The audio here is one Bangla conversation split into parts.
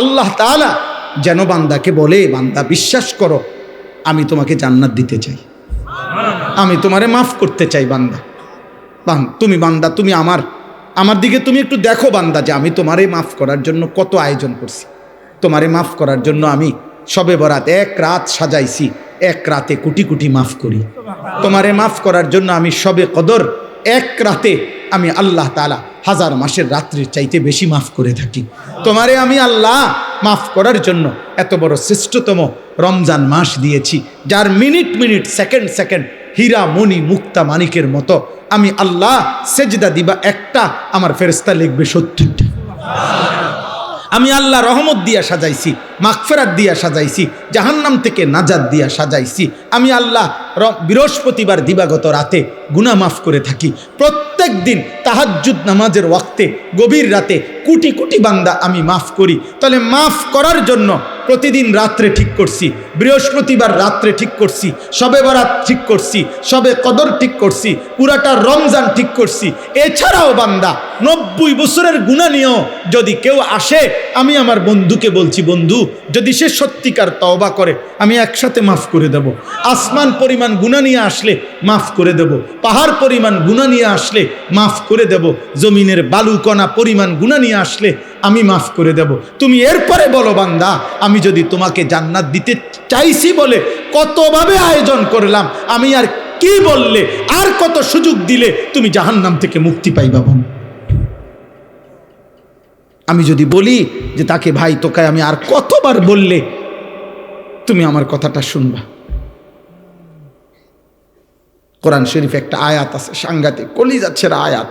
আল্লাহ তাআলা যেন বান্দাকে বলে, বান্দা বিশ্বাস করো আমি তোমাকে জান্নাত দিতে চাই, আমি তোমারে মাফ করতে চাই। বান্দা তুমি বান্দা তুমি আমার দিকে তুমি একটু দেখো বান্দা, যে আমি তোমারে মাফ করার জন্য কত আয়োজন করছি। তোমারে মাফ করার জন্য আমি শবে বরাত এক রাত সাজাইছি, এক রাতে কোটি কোটি মাফ করি। তোমারে মাফ করার জন্য আমি শবে কদর এক রাতে আমি আল্লাহ তাআলা 1000 মাসের রাত্রির চাইতে বেশি মাফ করে থাকি। তোমারে আমি আল্লাহ মাফ করার জন্য এত বড় শ্রেষ্ঠতম রমজান মাস দিয়েছি, যার মিনিট মিনিট সেকেন্ড সেকেন্ড হীরা মণি মুক্তা মানিকের মতো আমি আল্লাহ সেজদা দিবা একটা, আমার ফেরেশতা লিখবে 70টা। আমি আল্লাহ রহমত দিয়া সাজাইছি, মাগফিরাত দিয়া সাজাইছি, জাহান্নাম থেকে নাজাত দিয়া সাজাইছি। আমি আল্লাহ বৃহস্পতিবার দিবাগত রাতে গুনাহ মাফ করে থাকি। প্রত্যেক দিন তাহাজ্জুদ নামাজের ওয়াক্তে গভীর রাতে কোটি কোটি বান্দা আমি মাফ করি। তাহলে মাফ করার জন্য প্রতিদিন রাত্রে ঠিক করছি, বৃহস্পতিবার রাত্রে ঠিক করছি, শবে বরাত ঠিক করছি, শবে কদর ঠিক করছি, পুরাটা রমজান ঠিক করছি। এছাড়াও বান্দা 90 বছরের গুনাহ নিয়েও যদি কেউ আসে, আমি আমার বন্ধুকে বলছি, বন্ধু যদি সে সত্যিকার তওবা করে আমি একসাথে মাফ করে দেব। আসমান পরিমাণ গুনাহ নিয়ে আসলে মাফ করে দেব, পাহাড় পরিমাণ গুনাহ নিয়ে আসলে মাফ করে দেব, জমিনের বালুকণা পরিমাণ গুনাহ নিয়ে আসলে আমি মাফ করে দেব। তুমি এরপরে বলো বান্দা, আমি যদি তোমাকে জান্নাত দিতে চাইছি বলে কতভাবে আয়োজন করলাম, আমি আর কি বললে, আর কত সুযোগ দিলে তুমি জাহান্নাম থেকে মুক্তি পাইবা। আমি যদি বলি যে তাকে ভাই তোকে আমি আর কতবার বললে তুমি আমার কথাটা শুনবা। কোরআন শরীফ একটা আয়াত আছে, সাংঘাতিক কলিজা ছেঁড়া আয়াত,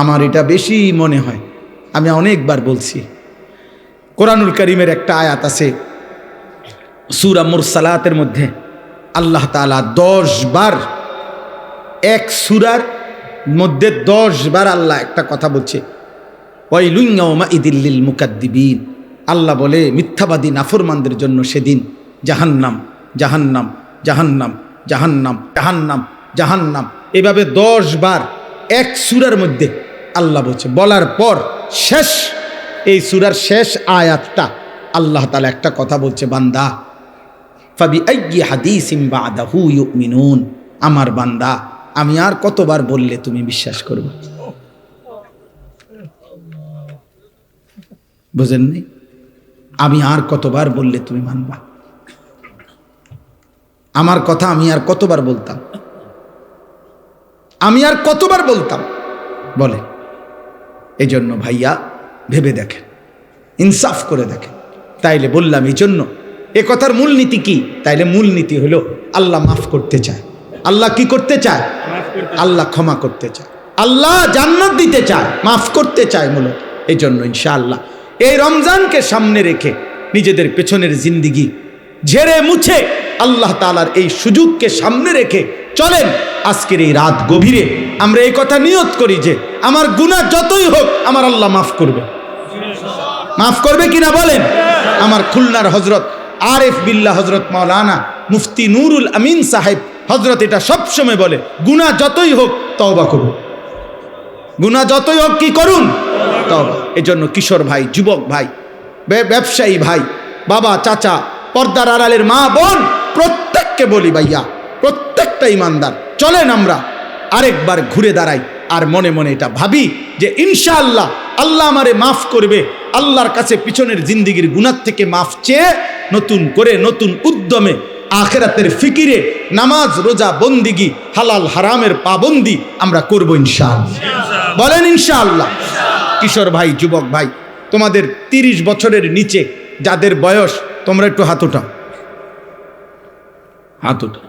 আমার এটা বেশি মনে হয়, আমি অনেকবার বলছি। কোরআনুল কারীমের একটা আয়াত আছে সূরা মুরসালাতের মধ্যে, আল্লাহ তাআলা 10 বার, এক সূরার মধ্যে 10 বার আল্লাহ একটা কথা বলছে, ওয়াইলুন ইয়াউমাইযিল লিল মুকাদ্দিবিন। আল্লাহ বলে মিথ্যাবাদী নাফরমানদের জন্য সেদিন জাহান্নাম জাহান্নাম জাহান্নাম জাহান্নাম জাহান্নাম জাহান্নাম, এভাবে 10 বার এক সূরার মধ্যে আল্লাহ বলছে। বলার পর শেষ, এই সূরার শেষ আয়াতটা আল্লাহ তাআলা একটা কথা বলছে, বান্দা ফাবিআইয়ি হাদিসিন বা'দাহু ইউমিনুন, আমার বান্দা আমি আর কতবার বললে তুমি বিশ্বাস করবে। বুঝেননি? আমি আর কতবার বললে তুমি মানবা? আমার কথা আমি আর কতবার বলতাম, আমি আর কতবার বলতাম বলে। এই জন্য ভাইয়া ভেবে দেখেন, ইনসাফ করে দেখেন। তাইলে বললাম এই জন্য এ কথার মূলনীতি কি? তাইলে মূলনীতি হলো আল্লাহ মাফ করতে চায়। আল্লাহ কি করতে চায়? আল্লাহ ক্ষমা করতে চায়, আল্লাহ জান্নাত দিতে চায়, মাফ করতে চায় মূলত। এই জন্য ইনশাআল্লাহ এই রমজানকে সামনে রেখে নিজেদের পেছনের জিন্দিগি ঝেড়ে মুছে আল্লাহ তাআলার এই সুযোগকে সামনে রেখে চলেন। আজকের এই রাত গভীরে আমরা এই কথা নিয়ত করি যে আমার গুনাহ যতই হোক আমার আল্লাহ মাফ করবে। মাফ করবে কিনা বলেন? আমার খুলনার হযরত আরিফ বিল্লাহ হযরত মাওলানা মুফতি নুরুল আমিন সাহেব হযরত এটা সবসময় বলে, গুনাহ যতই হোক তওবা করুন, গুনাহ যতই হোক কি করুন? তওবা। এজন্য কিশোর ভাই, যুবক ভাই, ব্যবসায়ী ভাই, বাবা, চাচা, পর্দার আড়ালের মা বোন, প্রত্যেককে বলি ভাইয়া, প্রত্যেকটা ইমানদার চলেন আমরা আরেকবার ঘুরে দাঁড়াই আর মনে মনে এটা ভাবি যে ইনশাআল্লাহ আল্লাহ আমারে মাফ করবে। আল্লাহর কাছে পিছনের জিন্দিগির গুনাহ থেকে মাফ চেয়ে নতুন করে নতুন উদ্যমে আখিরাতের ফিকিরে নামাজ রোজা বন্দিগি হালাল হারামের পাবন্দি আমরা করব ইনশাআল্লাহ। বলেন ইনশাআল্লাহ। কিশোর ভাই, যুবক ভাই, তোমাদের 30 বছরের নিচে যাদের বয়স, তোমরা একটু হাত উঠাও, হাত উঠাও।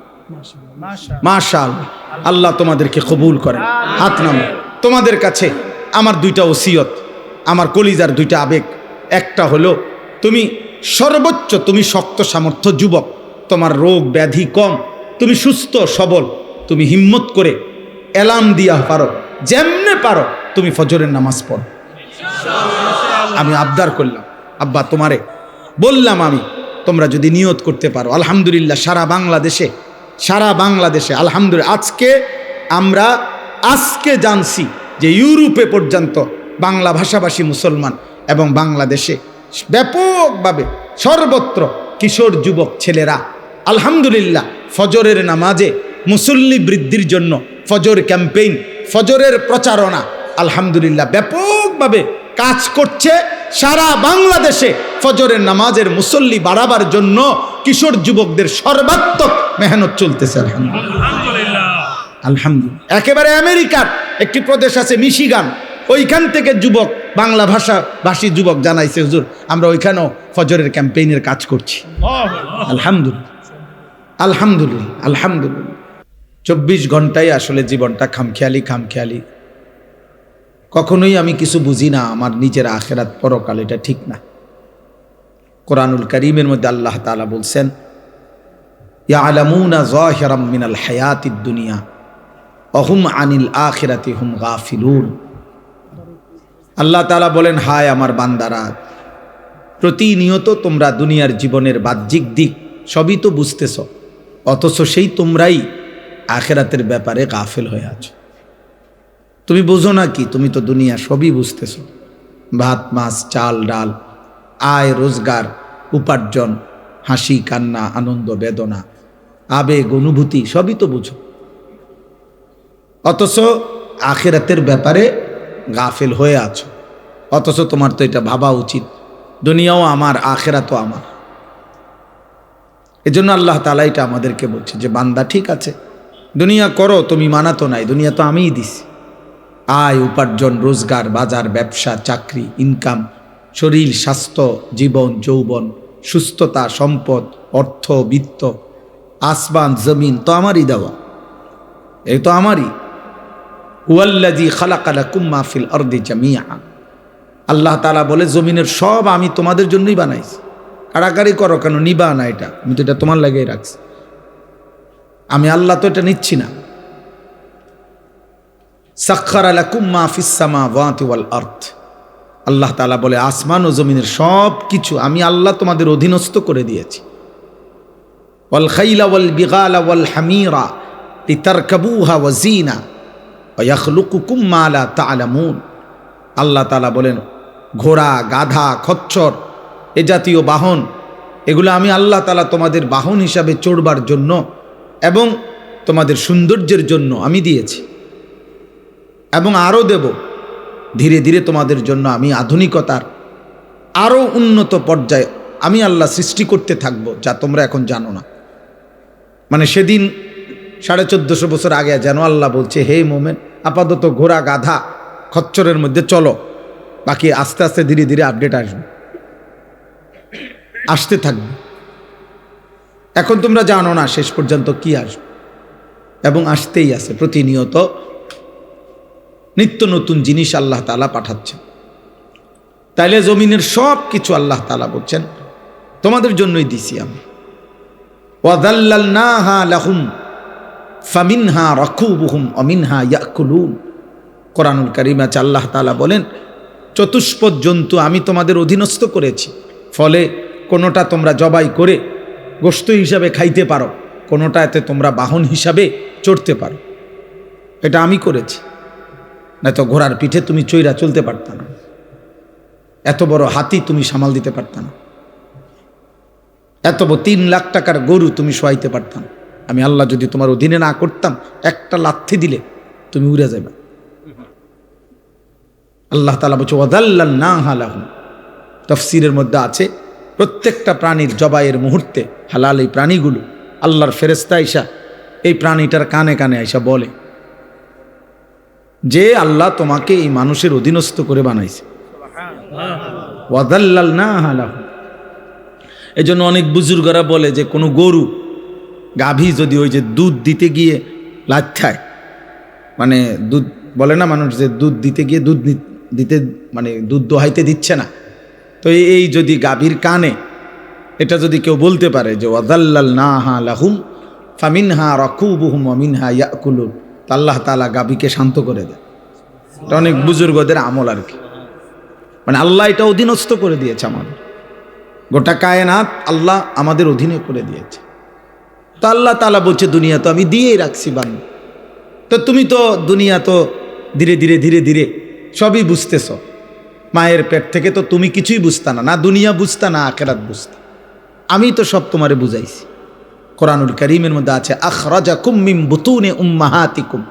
মাশাআল্লাহ, আল্লাহ তোমাদেরকে কবুল করেন। হাত নামো। তোমাদের কাছে আমার 2টা ওসিয়ত, আমার কলিজার 2টা আবেগ। একটা হলো তুমি সর্বোচ্চ, তুমি শক্ত সামর্থ্য যুবক, তোমার রোগ ব্যাধি কম, তুমি সুস্থ সবল, তুমি হিম্মত করে অ্যালার্ম দিয়া পারো, যেমনে পারো তুমি ফজরের নামাজ পড়ো। আমি আবদার করলাম, আব্বা তোমারে বললাম আমি, তোমরা যদি নিয়ত করতে পারো, আলহামদুলিল্লাহ সারা বাংলাদেশে আলহামদুলিল্লাহ আমরা আজকে জানছি যে ইউরোপে পর্যন্ত বাংলা ভাষাভাষী মুসলমান এবং বাংলাদেশে ব্যাপকভাবে সর্বত্র কিশোর যুবক ছেলেরা আলহামদুলিল্লাহ ফজরের নামাজে মুসল্লি বৃদ্ধির জন্য ফজর ক্যাম্পেইন, ফজরের প্রচারণা আলহামদুলিল্লাহ ব্যাপকভাবে কাজ করছে। সারা বাংলাদেশে ফজরের নামাজের মুসল্লি বাড়াবার জন্য কিশোর যুবকদের সর্বাত্মক মেহনত চলতেছে আলহামদুলিল্লাহ। আলহামদুলিল্লাহ। একেবারে আমেরিকার একটি প্রদেশ আছে মিশিগান, ওইখান থেকে যুবক, বাংলা ভাষী যুবক জানাইছে, হুজুর আমরা ওইখানেও ফজরের ক্যাম্পেইনের কাজ করছি। আলহামদুলিল্লাহ আলহামদুলিল্লাহ আলহামদুলিল্লাহ। 24 ঘন্টায় আসলে জীবনটা খামখেয়ালি। কখনোই আমি কিছু বুঝি না, আমার নিজের আখেরাত পরকাল এটা ঠিক না। কোরআনুল কারীমের মধ্যে আল্লাহ তাআলা বলছেন, ইয়ালামুনা যাহিরাম মিনাল হায়াতিদ দুনিয়া ওয়া হুম আনিল আখিরাতি হুম গাফিলুন। আল্লাহ তাআলা বলেন, হায় আমার বান্দারা, প্রতিনিয়ত তোমরা দুনিয়ার জীবনের বাহ্যিক দিক সবই তো বুঝতেছ, অথচ সেই তোমরাই আখিরাতের ব্যাপারে গাফেল হয়ে আছো। তুমি বুঝো না কি? তুমি তো দুনিয়া সবই বুঝতেছ, ভাত মাছ চাল ডাল, আয় রোজগার, উপার্জন, হাসি কান্না, আনন্দ বেদনা, আবেগ অনুভূতি সবই তো বুঝো, অথচ আখিরাতের ব্যাপারে গাফেল হয়ে আছো। অথচ তোমার তো এটা ভাবা উচিত, দুনিয়াও আমার, আখিরাতও আমার। এজন্য আল্লাহ তাআলা এটা আমাদেরকে বলছে যে বান্দা ঠিক আছে, দুনিয়া করো, তুমি মানা তো নাই, দুনিয়া তো আমিই দিছি। আয় উপার্জন, রোজগার, বাজার, ব্যবসা, চাকরি, ইনকাম, শরীর, স্বাস্থ্য, জীবন, যৌবন, সুস্থতা, সম্পদ, অর্থ, বিত্ত, আসমান জমিন তো আমারই দেওয়া, এই তো আমারই। হুয়াল্লাযী খালাকা লাকুম মা ফিল আরদি জামিআ। আল্লাহ তাআলা বলে, জমিনের সব আমি তোমাদের জন্যই বানাইছি। কাড়াকাড়ি করো কেন? নিবা না, এটা আমি তো এটা তোমার লাগিয়ে রাখছি, আমি আল্লাহ তো এটা নিচ্ছি না। সাখখারা লাকুম মা ফিস সামাওয়াতি ওয়াল আরদ। আল্লাহ তাআলা বলে, আসমান ও জমিনের সব কিছু আমি আল্লাহ তোমাদের অধীনস্থ করে দিয়েছি। ওয়াল খাইলা ওয়াল বিগালা ওয়াল হামিরা লিতারকাবুহা ওয়া জিনা ওয়া ইয়াখলুকুকুম মা লা তা'লামুন। আল্লাহ তাআলা বলেন, ঘোড়া, গাধা, খচ্চর, এ জাতীয় বাহন, এগুলো আমি আল্লাহ তাআলা তোমাদের বাহন হিসাবে চড়বার জন্য এবং তোমাদের সৌন্দর্যের জন্য আমি দিয়েছি, এবং আরও দেব। ধীরে ধীরে তোমাদের জন্য আমি আধুনিকতার আরও উন্নত পর্যায়ে আমি আল্লাহ সৃষ্টি করতে থাকব, যা তোমরা এখন জানো না। মানে সেদিন 1450 বছর আগে যেন আল্লাহ বলছে, হে মোমেন, আপাতত ঘোড়া, গাধা, খচ্চরের মধ্যে চলো, বাকি আস্তে আস্তে ধীরে ধীরে আপডেট আসতে থাকবে। এখন তোমরা জানো না শেষ পর্যন্ত কি আসবে, এবং আসতেই আছে। প্রতিনিয়ত নিত্য নতুন জিনিস আল্লাহ তাআলা পাঠাচ্ছেন। তাইলে জমিনের সব কিছু আল্লাহ তাআলা বলছেন তোমাদের জন্যই দিছি আমি। ওয়াযাল্লালনাহা লাহুম ফামিনহা রাকুবুহুম ওয়া মিনহা ইয়াকুলুন। কোরআনুল কারীমে আছে, আল্লাহ তাআলা বলেন, চতুষ্পদ জন্তু আমি তোমাদের অধীনস্থ করেছি, ফলে কোনোটা তোমরা জবাই করে গোশত হিসাবে খাইতে পারো, কোনোটাতে তোমরা বাহন হিসাবে চড়তে পারো। এটা আমি করেছি, না তো ঘোড়ার পিঠে তুমি চইরা চলতে পারতা না, এত বড় হাতি তুমি সামাল দিতে পারতা না, এত বড় 3 লাখ টাকার গরু তুমি শোয়াইতে পারতাম। আমি আল্লাহ যদি তোমার অধীনে না করতাম, একটা লাথি দিলে তুমি উড়ে যাবে। আল্লাহ তাআলা বলছে, ওয়াযাল্লালনাহা লাহুম। তাফসীরের মধ্যে আছে, প্রত্যেকটা প্রাণীর জবাইয়ের মুহূর্তে হালাল এই প্রাণীগুলো আল্লাহর ফেরেশতা আইসা এই প্রাণীটার কানে কানে আইসা বলে যে আল্লাহ তোমাকে এই মানুষের অধীনস্থ করে বানাইছে। ওয়াযাল্লালনাহা লাহুম। এই জন্য অনেক বুজুর্গরা বলে যে কোনো গরু, গাভী যদি ওই যে দুধ দিতে গিয়ে লাথ্যায়, মানে দুধ বলে না মানুষ, যে দুধ দিতে গিয়ে দুধ দিতে মানে দুধ দোহাইতে দিচ্ছে না, তো এই যদি গাভীর কানে এটা যদি কেউ বলতে পারে যে ওয়াযাল্লালনাহা লাহুম ফামিনহা রাকুবুহুম ওয়া মিনহা ইয়াকুলুন, আল্লাহ তাআলা গাভীকে শান্ত করে দেয়। এটা অনেক বুজুর্গদের আমল আর কি, মানে আল্লাহ এটা অধীনস্থ করে দিয়েছে আমাদের, গোটা কায়নাত আল্লাহ আমাদের অধীনে করে দিয়েছে। তো আল্লাহ তাআলা বলছে, দুনিয়া তো আমি দিয়েই রাখছি বান্দা, তো তুমি তো দুনিয়া তো ধীরে ধীরে ধীরে ধীরে সবই বুঝতেছ, মায়ের পেট থেকে তো তুমি কিছুই বুঝতা না, না দুনিয়া বুঝতা না আখিরাত বুঝতা। আমি তো সব তোমারে বুঝাইছি। কোরআনুল কারীমের মধ্যে আছে আখরাজাকুম মিন বুতুনি উম্মাহাতিকুম।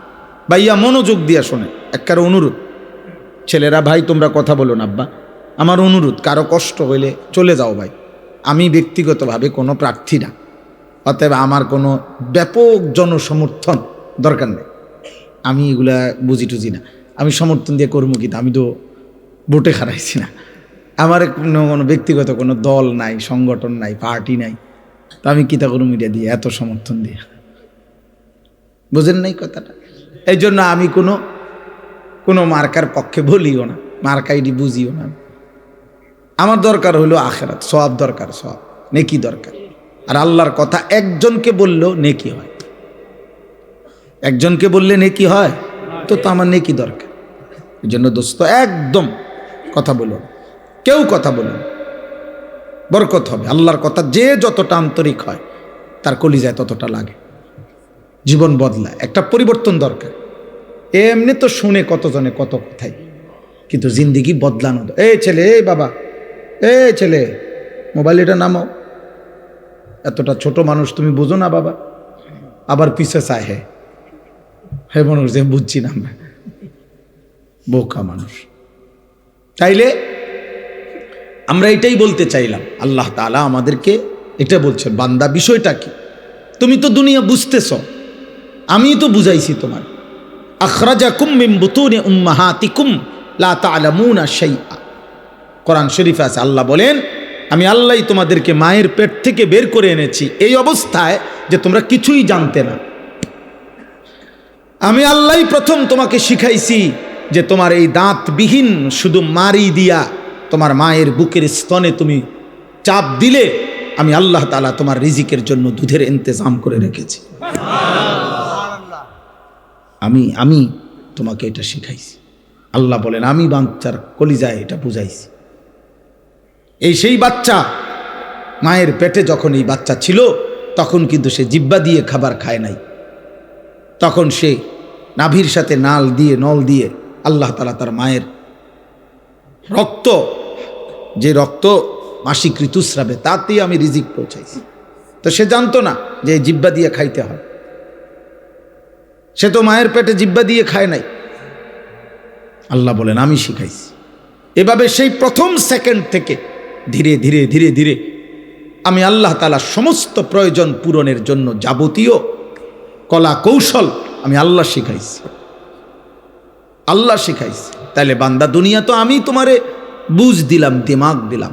ভাইয়া মনোযোগ দিয়া শোনে, একবার অনুরোধ, ছেলেরা ভাই তোমরা কথা বলো না, আব্বা আমার অনুরোধ, কারো কষ্ট হইলে চলে যাও ভাই। আমি ব্যক্তিগতভাবে কোনো প্রার্থী না, অতএব আমার কোনো ব্যাপক জনসমর্থন দরকার নেই। আমি এগুলা বুঝি টুজি না, আমি সমর্থন দিয়ে করবো কি? আমি তো ভোটে হারাইছি না, আমার কোনো ব্যক্তিগত কোনো দল নাই, সংগঠন নাই, পার্টি নাই, তো আমি কিতা করবো মিডিয়া দিয়ে এত সমর্থন দিয়ে? বুঝেন নাই কথাটা? এই জন্য আমি কোনো মার্কার পক্ষে বলিও না, মার্কাইডি বুঝিও না। আমার দরকার হলো আখিরাত, সওয়াব দরকার, সওয়াব নেকি দরকার। আর আল্লাহর কথা একজনকে বললেও নেকি হয়, একজনকে বললে নেকি হয়, তো আমার নেকি দরকার। এই জন্য দোস্ত একদম কথা বলো, কেউ কথা বলো, বরকত হবে। আল্লাহর কথা যে যতটা আন্তরিক হয় তার কলিজায় ততটা লাগে, জীবন বদলায়, একটা পরিবর্তন দরকার। এমনি তো শুনে কতজনে কত কথাই, কিন্তু জিন্দিগি বদলানো। এই ছেলে, এই বাবা, এই ছেলে, মোবাইল এটা নামাও, এতটা ছোট মানুষ তুমি বুঝো না বাবা? আবার পিছে চায়, হে মানুষ যে বুঝছি না আমরা, বোকা মানুষ। তাইলে আমরা এটাই বলতে চাইলাম, আল্লাহ তাআলা আমাদেরকে এটা বলছেন, বান্দা বিষয়টা কি? তুমি তো দুনিয়া বুঝতেছ, আমি তো বুঝাইছি তোমার। আখরাজাকুম মিন বুতুনি উম্মাহাতিকুম লা তা'লামুনা শাইআ। কোরআন শরীফে আছে, আল্লাহ বলেন আমি আল্লাহই তোমাদেরকে মায়ের পেট থেকে বের করে এনেছি এই অবস্থায় যে তোমরা কিছুই জানতে না। আমি আল্লাহই প্রথম তোমাকে শিখাইছি যে তোমার এই দাঁতবিহীন শুধু মারি দিয়া তোমার মায়ের বুকের স্তনে তুমি চাপ দিলে আমি আল্লাহ তাআলা তোমার রিজিকের জন্য দুধের ইন্তজাম করে রেখেছি। আমি তোমাকে এটা শিখাইছি। আল্লাহ বলেন আমি বাচ্চার কলিজায় এটা বুঝাইছি। এই সেই বাচ্চা মায়ের পেটে যখন এই বাচ্চা ছিল তখন কিন্তু সে জিহ্বা দিয়ে খাবার খায় নাই, তখন সে নাভির সাথে নল দিয়ে আল্লাহ তাআলা তার মায়ের রক্ত, যে রক্ত মাসিক ঋতুস্রাবে, তাতেই আমি রিজিক পৌঁছাইছি। তো সে জানতো না যে জিহ্বা দিয়ে খাইতে হয়, সে তো মায়ের পেটে জিহ্বা দিয়ে খায় নাই। আল্লাহ বলেন আমি শিখাইছি। এভাবে সেই প্রথম সেকেন্ড থেকে ধীরে ধীরে ধীরে ধীরে আমি আল্লাহ তাআলা সমস্ত প্রয়োজন পূরণের জন্য যাবতীয় কলা কৌশল আমি আল্লাহ শিখাইছি, আল্লাহ শিখাইছি। তাইলে বান্দা দুনিয়া তো আমি তোমারে বুঝ দিলাম, দিমাগ দিলাম,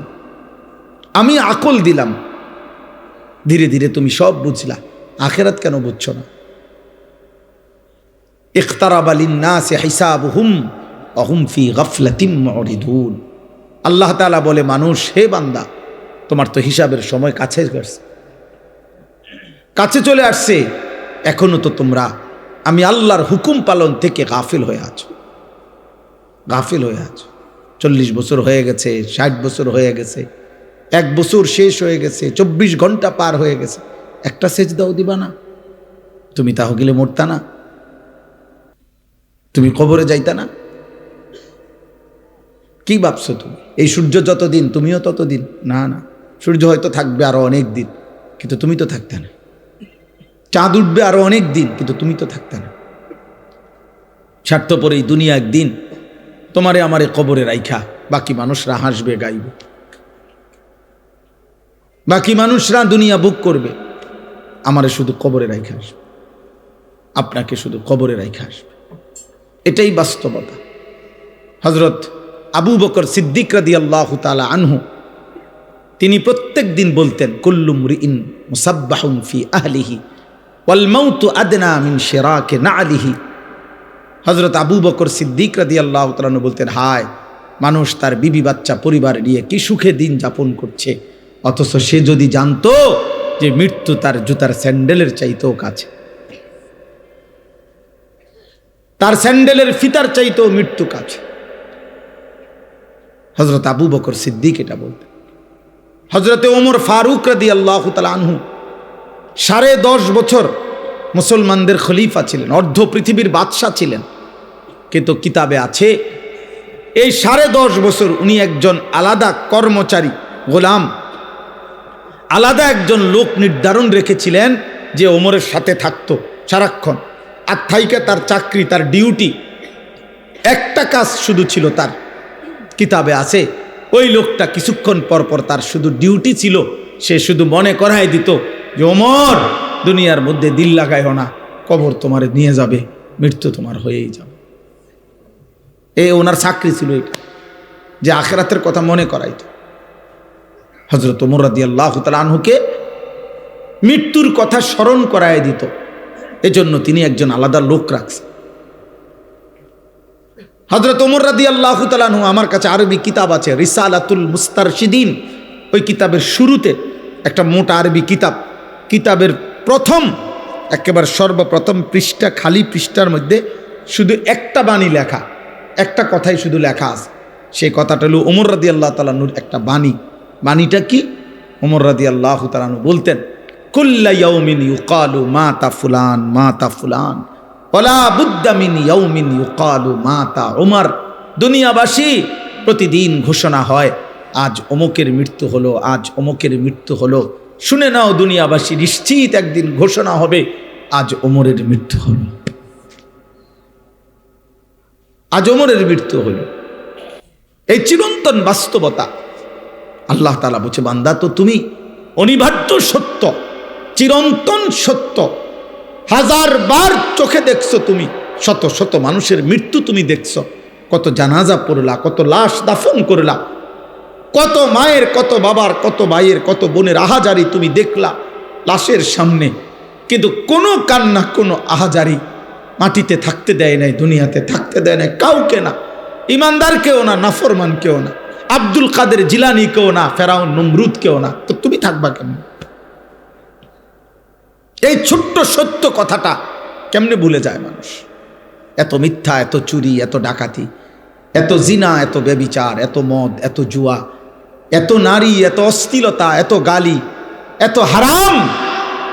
আমি আকল দিলাম, ধীরে ধীরে তুমি সব বুঝলা। আখিরাত কেন বুঝছো না? ইখতারাবা লিন্নাসি হিসাবুহুম ওয়া হুম ফি গাফলাতিন মুরিদুন। আল্লাহ তাআলা বলে, মানুষ, হে বান্দা, তোমার তো হিসাবের সময় কাছে চলে আসছে, এখনো তো তোমরা আমি আল্লাহর হুকুম পালন থেকে গাফিল হয়ে আছো, গাফিল হয়ে আছো। 40 বছর হয়ে গেছে, 60 বছর হয়ে গেছে, 1 বছর শেষ হয়ে গেছে, 24 ঘন্টা পার হয়ে গেছে, একটা সেজদাও দিবা না? তুমি তাহ গেলে মরতা না? তুমি কবরে যাইতা না? কি ভাবছো তুমি? এই সূর্য যতদিন তুমিও ততদিন? না না, সূর্য হয়তো থাকবে আরো অনেক দিন, কিন্তু তুমি তো থাকতে না। চাঁদ উঠবে আরো অনেক দিন, কিন্তু তুমি তো থাকতে না। স্বার্থপর এই দুনিয়া একদিন তোমারে আমারে কবরে রাইখা বাকি মানুষরা হাসবে, গাইবে, বাকি মানুষরা দুনিয়া বুক করবে, আমারে শুধু কবরে রাইখা আসবে, আপনাকে শুধু কবরে রাইখা আসবে। এটাই বাস্তবতা। হযরত আবু বকর সিদ্দিক রাদিয়াল্লাহু তাআলা আনহু তিনি প্রত্যেক দিন বলতেন, কুল্লু মুরিইন মুসাব্বাহুন ফি আহলিহি ওয়াল মাউতু আদনা মিন শিরাকি নাআলিহি। হযরত আবু বকর সিদ্দিক রাদিয়াল্লাহু তাআলা আনহু বলতেন, হায় মানুষ তার বিবি বাচ্চা পরিবার নিয়ে কি সুখে দিন যাপন করছে, অথচ সে যদি জানতো যে মৃত্যু তার জুতার স্যান্ডেলের চাইতেও কাছে, তার স্যান্ডেলের ফিতার চাইতেও মৃত্যু কাছে। হযরত আবু বকর সিদ্দিক এটা বলতেন। হযরতে ওমর ফারুক রাদিয়াল্লাহু তাআলা আনহু 10.5 বছর মুসলমানদের খলিফা ছিলেন, অর্ধ পৃথিবীর বাদশা ছিলেন, কিন্তু কিতাবে আছে এই 10.5 বছর উনি একজন আলাদা কর্মচারী, গোলাম, আলাদা একজন লোক নির্ধারণ রেখেছিলেন যে ওমরের সাথে থাকতো সারাক্ষণ। আর থাইকা তার চাকরি, তার ডিউটি, একটা কাজ শুধু ছিল তার, কিতাবে আছে, ওই লোকটা কিছুক্ষণ পর পর তার শুধু ডিউটি ছিল, সে শুধু মনে করায় দিত যে ওমর, দুনিয়ার মধ্যে দিল লাগাইও না, কবর তোমার নিয়ে যাবে, মৃত্যু তোমার হয়েই যাবে। এই ওনার চাকরি ছিল এটা, যে আখিরাতের কথা মনে করাইত। হযরত ওমর রাদিয়াল্লাহু তাআলা আনহুকে মৃত্যুর কথা স্মরণ করায় দিত, এজন্য তিনি একজন আলাদা লোক রাখছেন। হযরত ওমর রাদিয়াল্লাহু তাআলা আনহু, আমার কাছে আরবি কিতাব আছে রিসালাতুল মুস্তারশিদিন, ওই কিতাবের শুরুতে একটা মোটা আরবি কিতাব, কিতাবের প্রথম একেবারে সর্বপ্রথম পৃষ্ঠা, খালি পৃষ্ঠার মধ্যে শুধু একটা বাণী লেখা, একটা কথাই শুধু লেখা আছে। সেই কথাটা হলো ওমর রাদিয়াল্লাহু তাআলা আনহুর একটা বাণী। বাণীটা কি? ওমর রাদিয়াল্লাহু তাআলা আনহু বলতেন, কুল্লা ইয়াউমিন ইউকালু মাতা ফুলান মাতা ফুলান ওয়ালা বুদ্দা মিন ইয়াউমিন ইউকালু মাতা ওমর। দুনিয়াবাসী প্রতিদিন ঘোষণা হয়, আজ অমুকের মৃত্যু হলো, আজ অমুকের মৃত্যু হলো। শুনে নাও দুনিয়াবাসী, নিশ্চিত একদিন ঘোষণা হবে, আজ ওমরের মৃত্যু হলো, আজ ওমরের মৃত্যু হলো। এই চিরন্তন বাস্তবতা। আল্লাহ তাআলা বলছে, বান্দা তো তুমি অনিবার্য সত্য, চিরন্তন সত্য, 1000 বার চোখে দেখছো তুমি, শত শত মানুষের মৃত্যু তুমি দেখছো, কত জানাজা পড়লা, কত লাশ দাফন করলা, কত মায়ের, কত বাবার, কত ভাইয়ের, কত বোনের আহাজারি তুমি দেখলা লাশের সামনে, কিন্তু কোনো কান্না, কোনো আহাজারি মাটিতে থাকতে দেয় নাই, দুনিয়াতে থাকতে দেয় নাই কাউকে, না ইমানদার কেউ না, নাফরমান কেউ না, আব্দুল কাদের জিলানি কেউ না, ফেরাউন নমরুদ কেউ না, তো তুমি থাকবা কেমন? এই ছোট্ট সত্য কথাটা কেমনে ভুলে যায় মানুষ? এত মিথ্যা, এত চুরি, এত ডাকাতি, এত জিনা, এত ব্যভিচার, এত মদ, এত জুয়া, এত নারী, এত অশ্লীলতা, এত গালি, এত হারাম,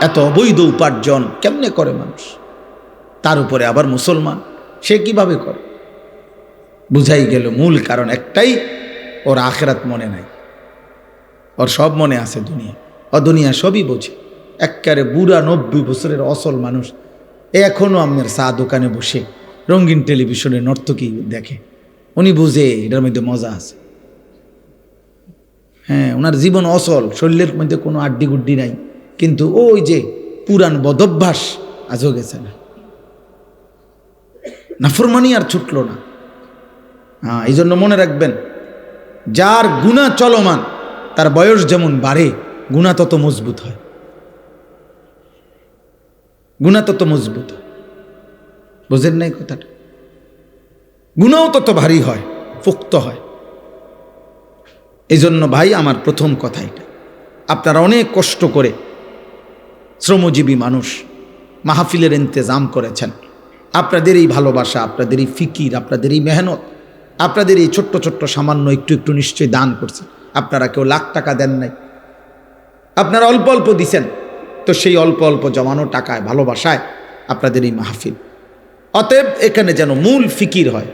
এত অবৈধ উপার্জন কেমনে করে মানুষ? তার উপরে আবার মুসলমান, সে কিভাবে করে? বুঝাই গেল মূল কারণ একটাই, ওর আখিরাত মনে নাই, ওর সব মনে আছে দুনিয়া, ও দুনিয়া সবই বোঝে। একেবারে বুড়া 90 বছরের অসল মানুষ এখনো আপনার চা দোকানে বসে রঙিন টেলিভিশনে নর্তকী দেখে, উনি বুঝে এটার মধ্যে মজা আছে। হ্যাঁ, ওনার জীবন অসল, শরীরের মধ্যে কোনো আড্ডি গুড্ডি নাই, কিন্তু ওই যে পুরান বদভ্যাস আজও গেছে না, নাফরমানি আর ছুটলো না। হ্যাঁ, এই জন্য মনে রাখবেন, যার গুনাহ চলমান তার বয়স যেমন বাড়ে, গুনাহ তত মজবুত হয়, গুনাহ তত মজবুত হয়। বোঝেন নাই কথাটা? গুনাহও তত ভারী হয়, পোক্ত হয়। এই জন্য ভাই আমার প্রথম কথা এটা, আপনারা অনেক কষ্ট করে শ্রমজীবী মানুষ মাহফিলের ইন্তেজাম করেছেন, আপনাদের এই ভালোবাসা, আপনাদের এই ফিকির, আপনাদের এই মেহনত, আপনাদের এই ছোট্ট ছোট্ট সামান্য একটু একটু নিশ্চয়ই দান করছেন। আপনারা কেউ লাখ টাকা দেন নাই, আপনারা অল্প অল্প দিছেন, তো সেই অল্প অল্প জমানো টাকায়, ভালোবাসায় আপনাদের এই মাহফিল। অতএব এখানে যেন মূল ফিকির হয়,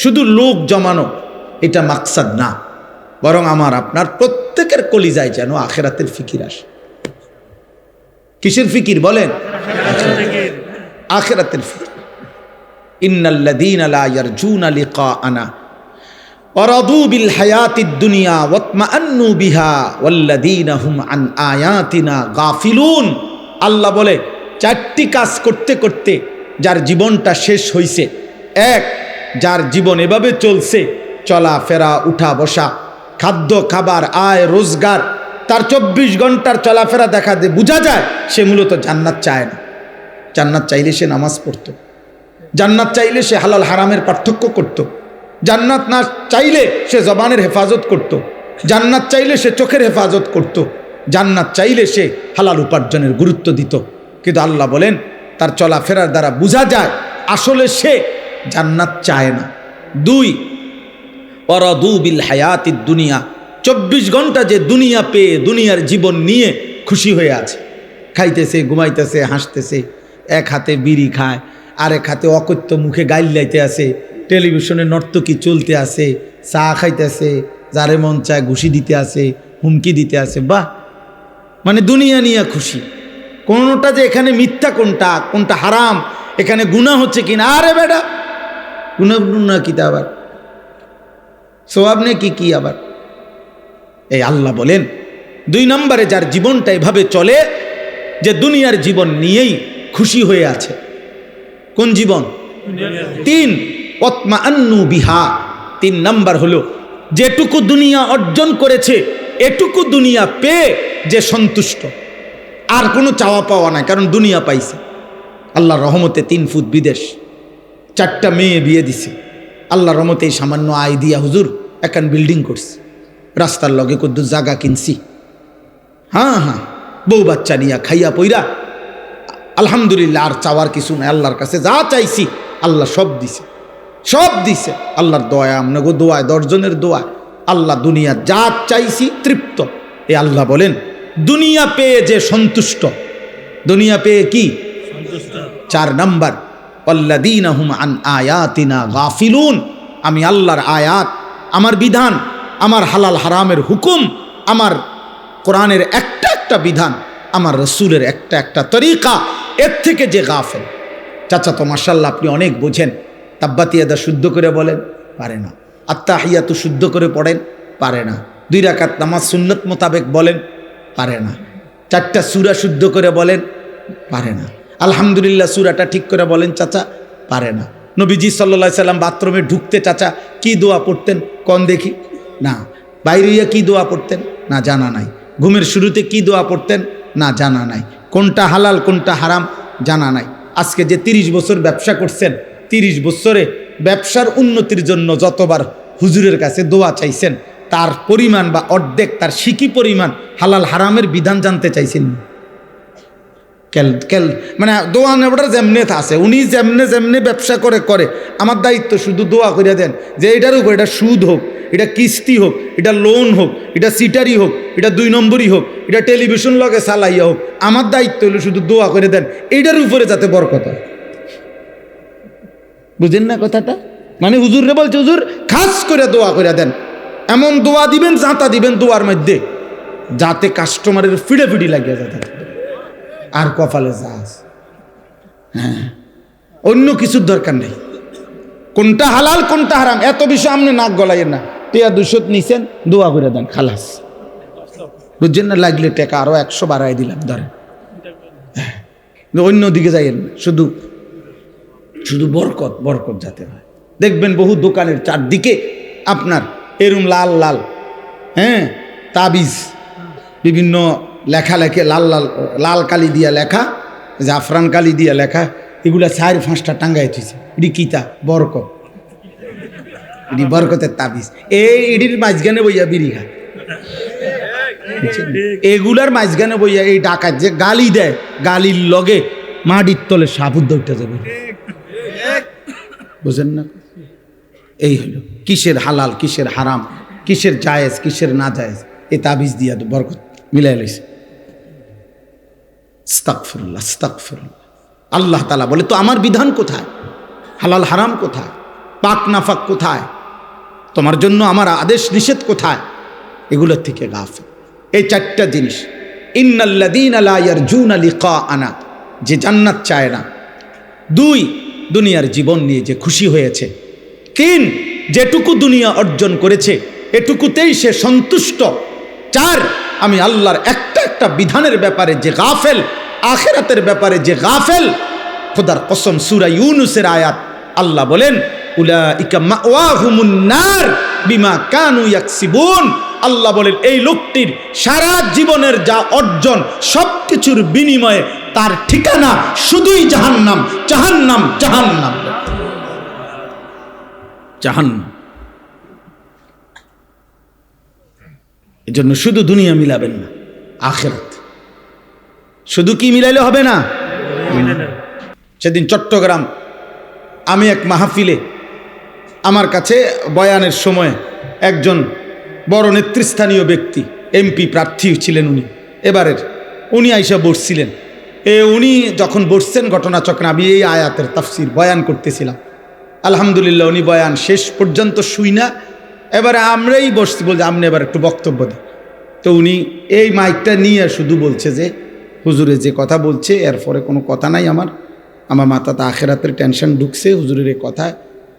শুধু লোক জমানো এটা মাকসাদ না, বরং আমার আপনার প্রত্যেকের কলিজায় যেন আখিরাতের ফিকির আসে। কিসের ফিকির বলেন? আখিরাতের ফিকির। ইন্নাল্লাযীনা লা ইয়ারজুনা লিকাআনা ওয়ারাদু বিল হায়াতিদ দুনিয়া ওয়াতমাআন্নু বিহা ওয়াল্লাযীনা হুম আন আয়াতিনা গাফিলুন। আল্লাহ বলে, 4টি কাজ করতে করতে যার জীবনটা শেষ হইছে। এক, যার জীবন এভাবে চলছে, চলাফেরা, উঠা বসা, খাদ্য খাবার, আয় রোজগার, তার 24 ঘন্টার চলাফেরা দেখা দিয়ে বোঝা যায় সে মূলত জান্নাত চায় না। জান্নাত চাইলে সে নামাজ পড়তো, জান্নাত চাইলে সে হালাল হারামের পার্থক্য করত, জান্নাত না চাইলে সে জবানের হেফাজত করত, জান্নাত চাইলে সে চোখের হেফাজত করত, জান্নাত চাইলে সে হালাল উপার্জনের গুরুত্ব দিত। কিন্তু আল্লাহ বলেন, তার চলাফেরার দ্বারা বোঝা যায় আসলে সে জান্নাত চায় না। 2, ওয়ারাদু বিল হায়াতিদ দুনিয়া, 24 ঘন্টা যে দুনিয়া পেয়ে দুনিয়ার জীবন নিয়ে খুশি হয়ে আছে, খাইতেছে, ঘুমাইতেছে, হাসতেছে, এক হাতে বিড়ি খায়, আরেক হাতে অকথ্য মুখে গাইল লাইতে আছে, টেলিভিশনে নর্তকী চলতে আছে, চা খাইতেছে, যারে মন চায় ঘুষি দিতে আছে, হুমকি দিতে আছে। বাহ, মানে দুনিয়া নিয়ে খুশি। কোনটা যে এখানে মিথ্যা, কোনটা কোনটা হারাম, এখানে গুনাহ হচ্ছে কিনা, আরে বেটা গুনাহ কিতা আবার সওয়াব নে কি আবার। এই আল্লাহ বলেন 2 নম্বরে যার জীবনটা এভাবে চলে যে দুনিয়ার জীবন নিয়েই খুশি হয়ে আছে। কোন জীবন? 3 ওয়াতমাআন্নু বিহা। 3 নাম্বার হলো যেটুকু দুনিয়া অর্জন করেছে এটুকু দুনিয়া পেয়ে যে সন্তুষ্ট, আর কোনো চাওয়া পাওয়া নাই, কারণ দুনিয়া পাইছে। আল্লাহর রহমতে 3 ফুট বিদেশ, 4টা মেয়ে বিয়ে দিছে। আল্লাহর রহমতে এই সামান্য আয় দিয়া হুজুর এখন বিল্ডিং করছে, রাস্তার লগে কদ্দু জায়গা কিনছি। হ্যাঁ, বউ বাচ্চা নিয়া খাইয়া পইরা আলহামদুলিল্লাহ, আর চাওয়ার কিছু নাই। আল্লাহর কাছে যা চাইছি আল্লাহ সব দিছে। আল্লাহর দোয়া, আমনাগো দোয়া, 10 জনের দোয়া, আল্লাহ দুনিয়া যা চাইছি তৃপ্ত। এ আল্লাহ বলেন দুনিয়া পেয়ে যে সন্তুষ্ট, দুনিয়া পেয়ে কি সন্তুষ্ট। 4 নাম্বার আল্লাযীনা হুম আন আয়াতিনা গাফিলুন। আমি আল্লাহর আয়াত, আমার বিধান, আমার হালাল হারামের হুকুম, আমার কোরআনের একটা বিধান, আমার রসুলের একটা তরিকা, এর থেকে যে গাফেল। চাচা তো মাশাআল্লাহ আপনি অনেক বোঝেন। তাব্বাতিয়াদা শুদ্ধ করে বলেন, পারে না। আত্তাহিয়াতু শুদ্ধ করে পড়েন, পারে না। 2 রাকাত নামাজ সুন্নত মোতাবেক বলেন, পারে না। 4টা সূরা শুদ্ধ করে বলেন, পারে না। আলহামদুলিল্লাহ সূরাটা ঠিক করে বলেন চাচা, পারে না। নবীজি সাল্লাল্লাহু আলাইহি সাল্লাম বাথরুমে ঢুকতে চাচা কি দোয়া পড়তেন কোন দেখি? না। বাইরে কি দোয়া পড়তেন? না, জানা নাই। ঘুমের শুরুতে কি দোয়া পড়তেন? না, জানা নাই। কোনটা হালাল কোনটা হারাম জানা নাই। আজকে যে 30 বছর ব্যবসা করছেন, 30 বছরে ব্যবসার উন্নতির জন্য যতবার হুজুরের কাছে দোয়া চাইছেন, তার পরিমাণ বা অর্ধেক, তার সিকি পরিমাণ হালাল হারামের বিধান জানতে চাইছেন। মানে দোয়া নেওয়াটার যেমনে আছে, উনি যেমনে ব্যবসা করে আমার দায়িত্ব শুধু দোয়া করে দেন যে এটার উপর, এটা সুদ হোক, এটা কিস্তি হোক, এটা লোন হোক, এটা সিটারি হোক, এটা 2 নম্বরই হোক, এটা টেলিভিশন লগে চালাইয়া হোক, আমার দায়িত্ব হলো শুধু দোয়া করে দেন এইটার উপরে যাতে বরকত হয়। বুঝেন না কথাটা? মানে হুজুরে বলছে হুজুর খাস করে দোয়া করে দেন, এমন দোয়া দিবেন, জাঁতা দিবেন দোয়ার মধ্যে, যাতে কাস্টমারের ফিড়ে লাগিয়ে যায় আর কপালে যাস। হ্যাঁ, অন্য কিছুর দরকার নেই। কোনটা হালাল কোনটা হারাম এত বিষয় আপনি নাক গলাইয়েন না। 200 নিছেন, দোয়া করে দেন, খালাস। বুঝছেন না? লাগলে টাকা আরো 100 বাড়াই দিলাম, ধরেন। অন্য দিকে যাইয়েন না, শুধু বরকত যাতে হয়। দেখবেন বহু দোকানের চারদিকে আপনার এরম লাল তাবিজ, বিভিন্ন লেখালেখি, লাল কালি দিয়া লেখা, জাফরান কালি দিয়া লেখা, এগুলা 4-5টা টাঙ্গাই থইছে। এটি কিতা? বরকত। এটি বরকতের তাবিজ। এটির মাঝখানে বইয়া বিড়ি খায়, এগুলার মাঝখানে বইয়া এই ডাকাত যে গালি দেয়, গালির লগে মাটির তলে সাবুদ্ধ উঠে যাবে। বুঝেন না? এই হলো কিসের হালাল কিসের হারাম, কিসের জায়েজ কিসের না জায়েজ, এই তাবিজ দিয়া তো বরকত মিলাই লইছে। আস্তাগফিরুল্লাহ, আস্তাগফিরুল্লাহ। আল্লাহ তাআলা বলে তো আমার বিধান কোথায়? হালাল হারাম কোথায়? পাক নাফাক কোথায়? তোমার জন্য আমার আদেশ নিষেধ কোথায়? এগুলোর থেকে গাফিল। এই 4টা জিনিস। ইন্নাল্লাযীনা লা ইয়ারজুনা লিকাআনা, যে জান্নাত চায় না। 2, দুনিয়ার জীবন নিয়ে যে খুশি হয়েছে। 3, যেটুকু দুনিয়া অর্জন করেছে এটুকুতেই সে সন্তুষ্ট। 4, আমি আল্লাহর একটা বিধানের ব্যাপারে যে গাফেল, আখিরাতের ব্যাপারে যে গাফেল। খোদার কসম, সূরা ইউনূসের আয়াত, আল্লাহ বলেন উলাইকা মাওয়াহুমুন নার বিমা কানু ইয়াকসিবুন। আল্লাহ বলেন এই লোকটির সারা জীবনের যা অর্জন সবকিছুর বিনিময়ে তার ঠিকানা শুধুই জাহান্নাম, জাহান্নাম, জাহান্নাম, জাহান্নাম। এজন্য শুধু দুনিয়া মিলাবেন না, আখিরাত। শুধু কি মিলাইলে হবে না। সেদিন চট্টগ্রাম আমি এক মাহফিলে, আমার কাছে বয়ানের সময় একজন বড় নেতৃস্থানীয় ব্যক্তি, এমপি প্রার্থী ছিলেন উনি এবারের, উনি আইসা বসছিলেন। উনি যখন বসছেন ঘটনাচক্রে আমি এই আয়াতের তাফসির বয়ান করতেছিলাম। আলহামদুলিল্লাহ উনি বয়ান শেষ পর্যন্ত শুই না এবারে আমরাই বসছি, বলছি আপনি এবার একটু বক্তব্য দেন। তো উনি এই মাইকটা নিয়ে শুধু বলছে যে হুজুরে যে কথা বলছে এরপরে কোনো কথা নাই, আমার মাথাতে আখেরাতের টেনশন ঢুকছে, হুজুরের এই কথায়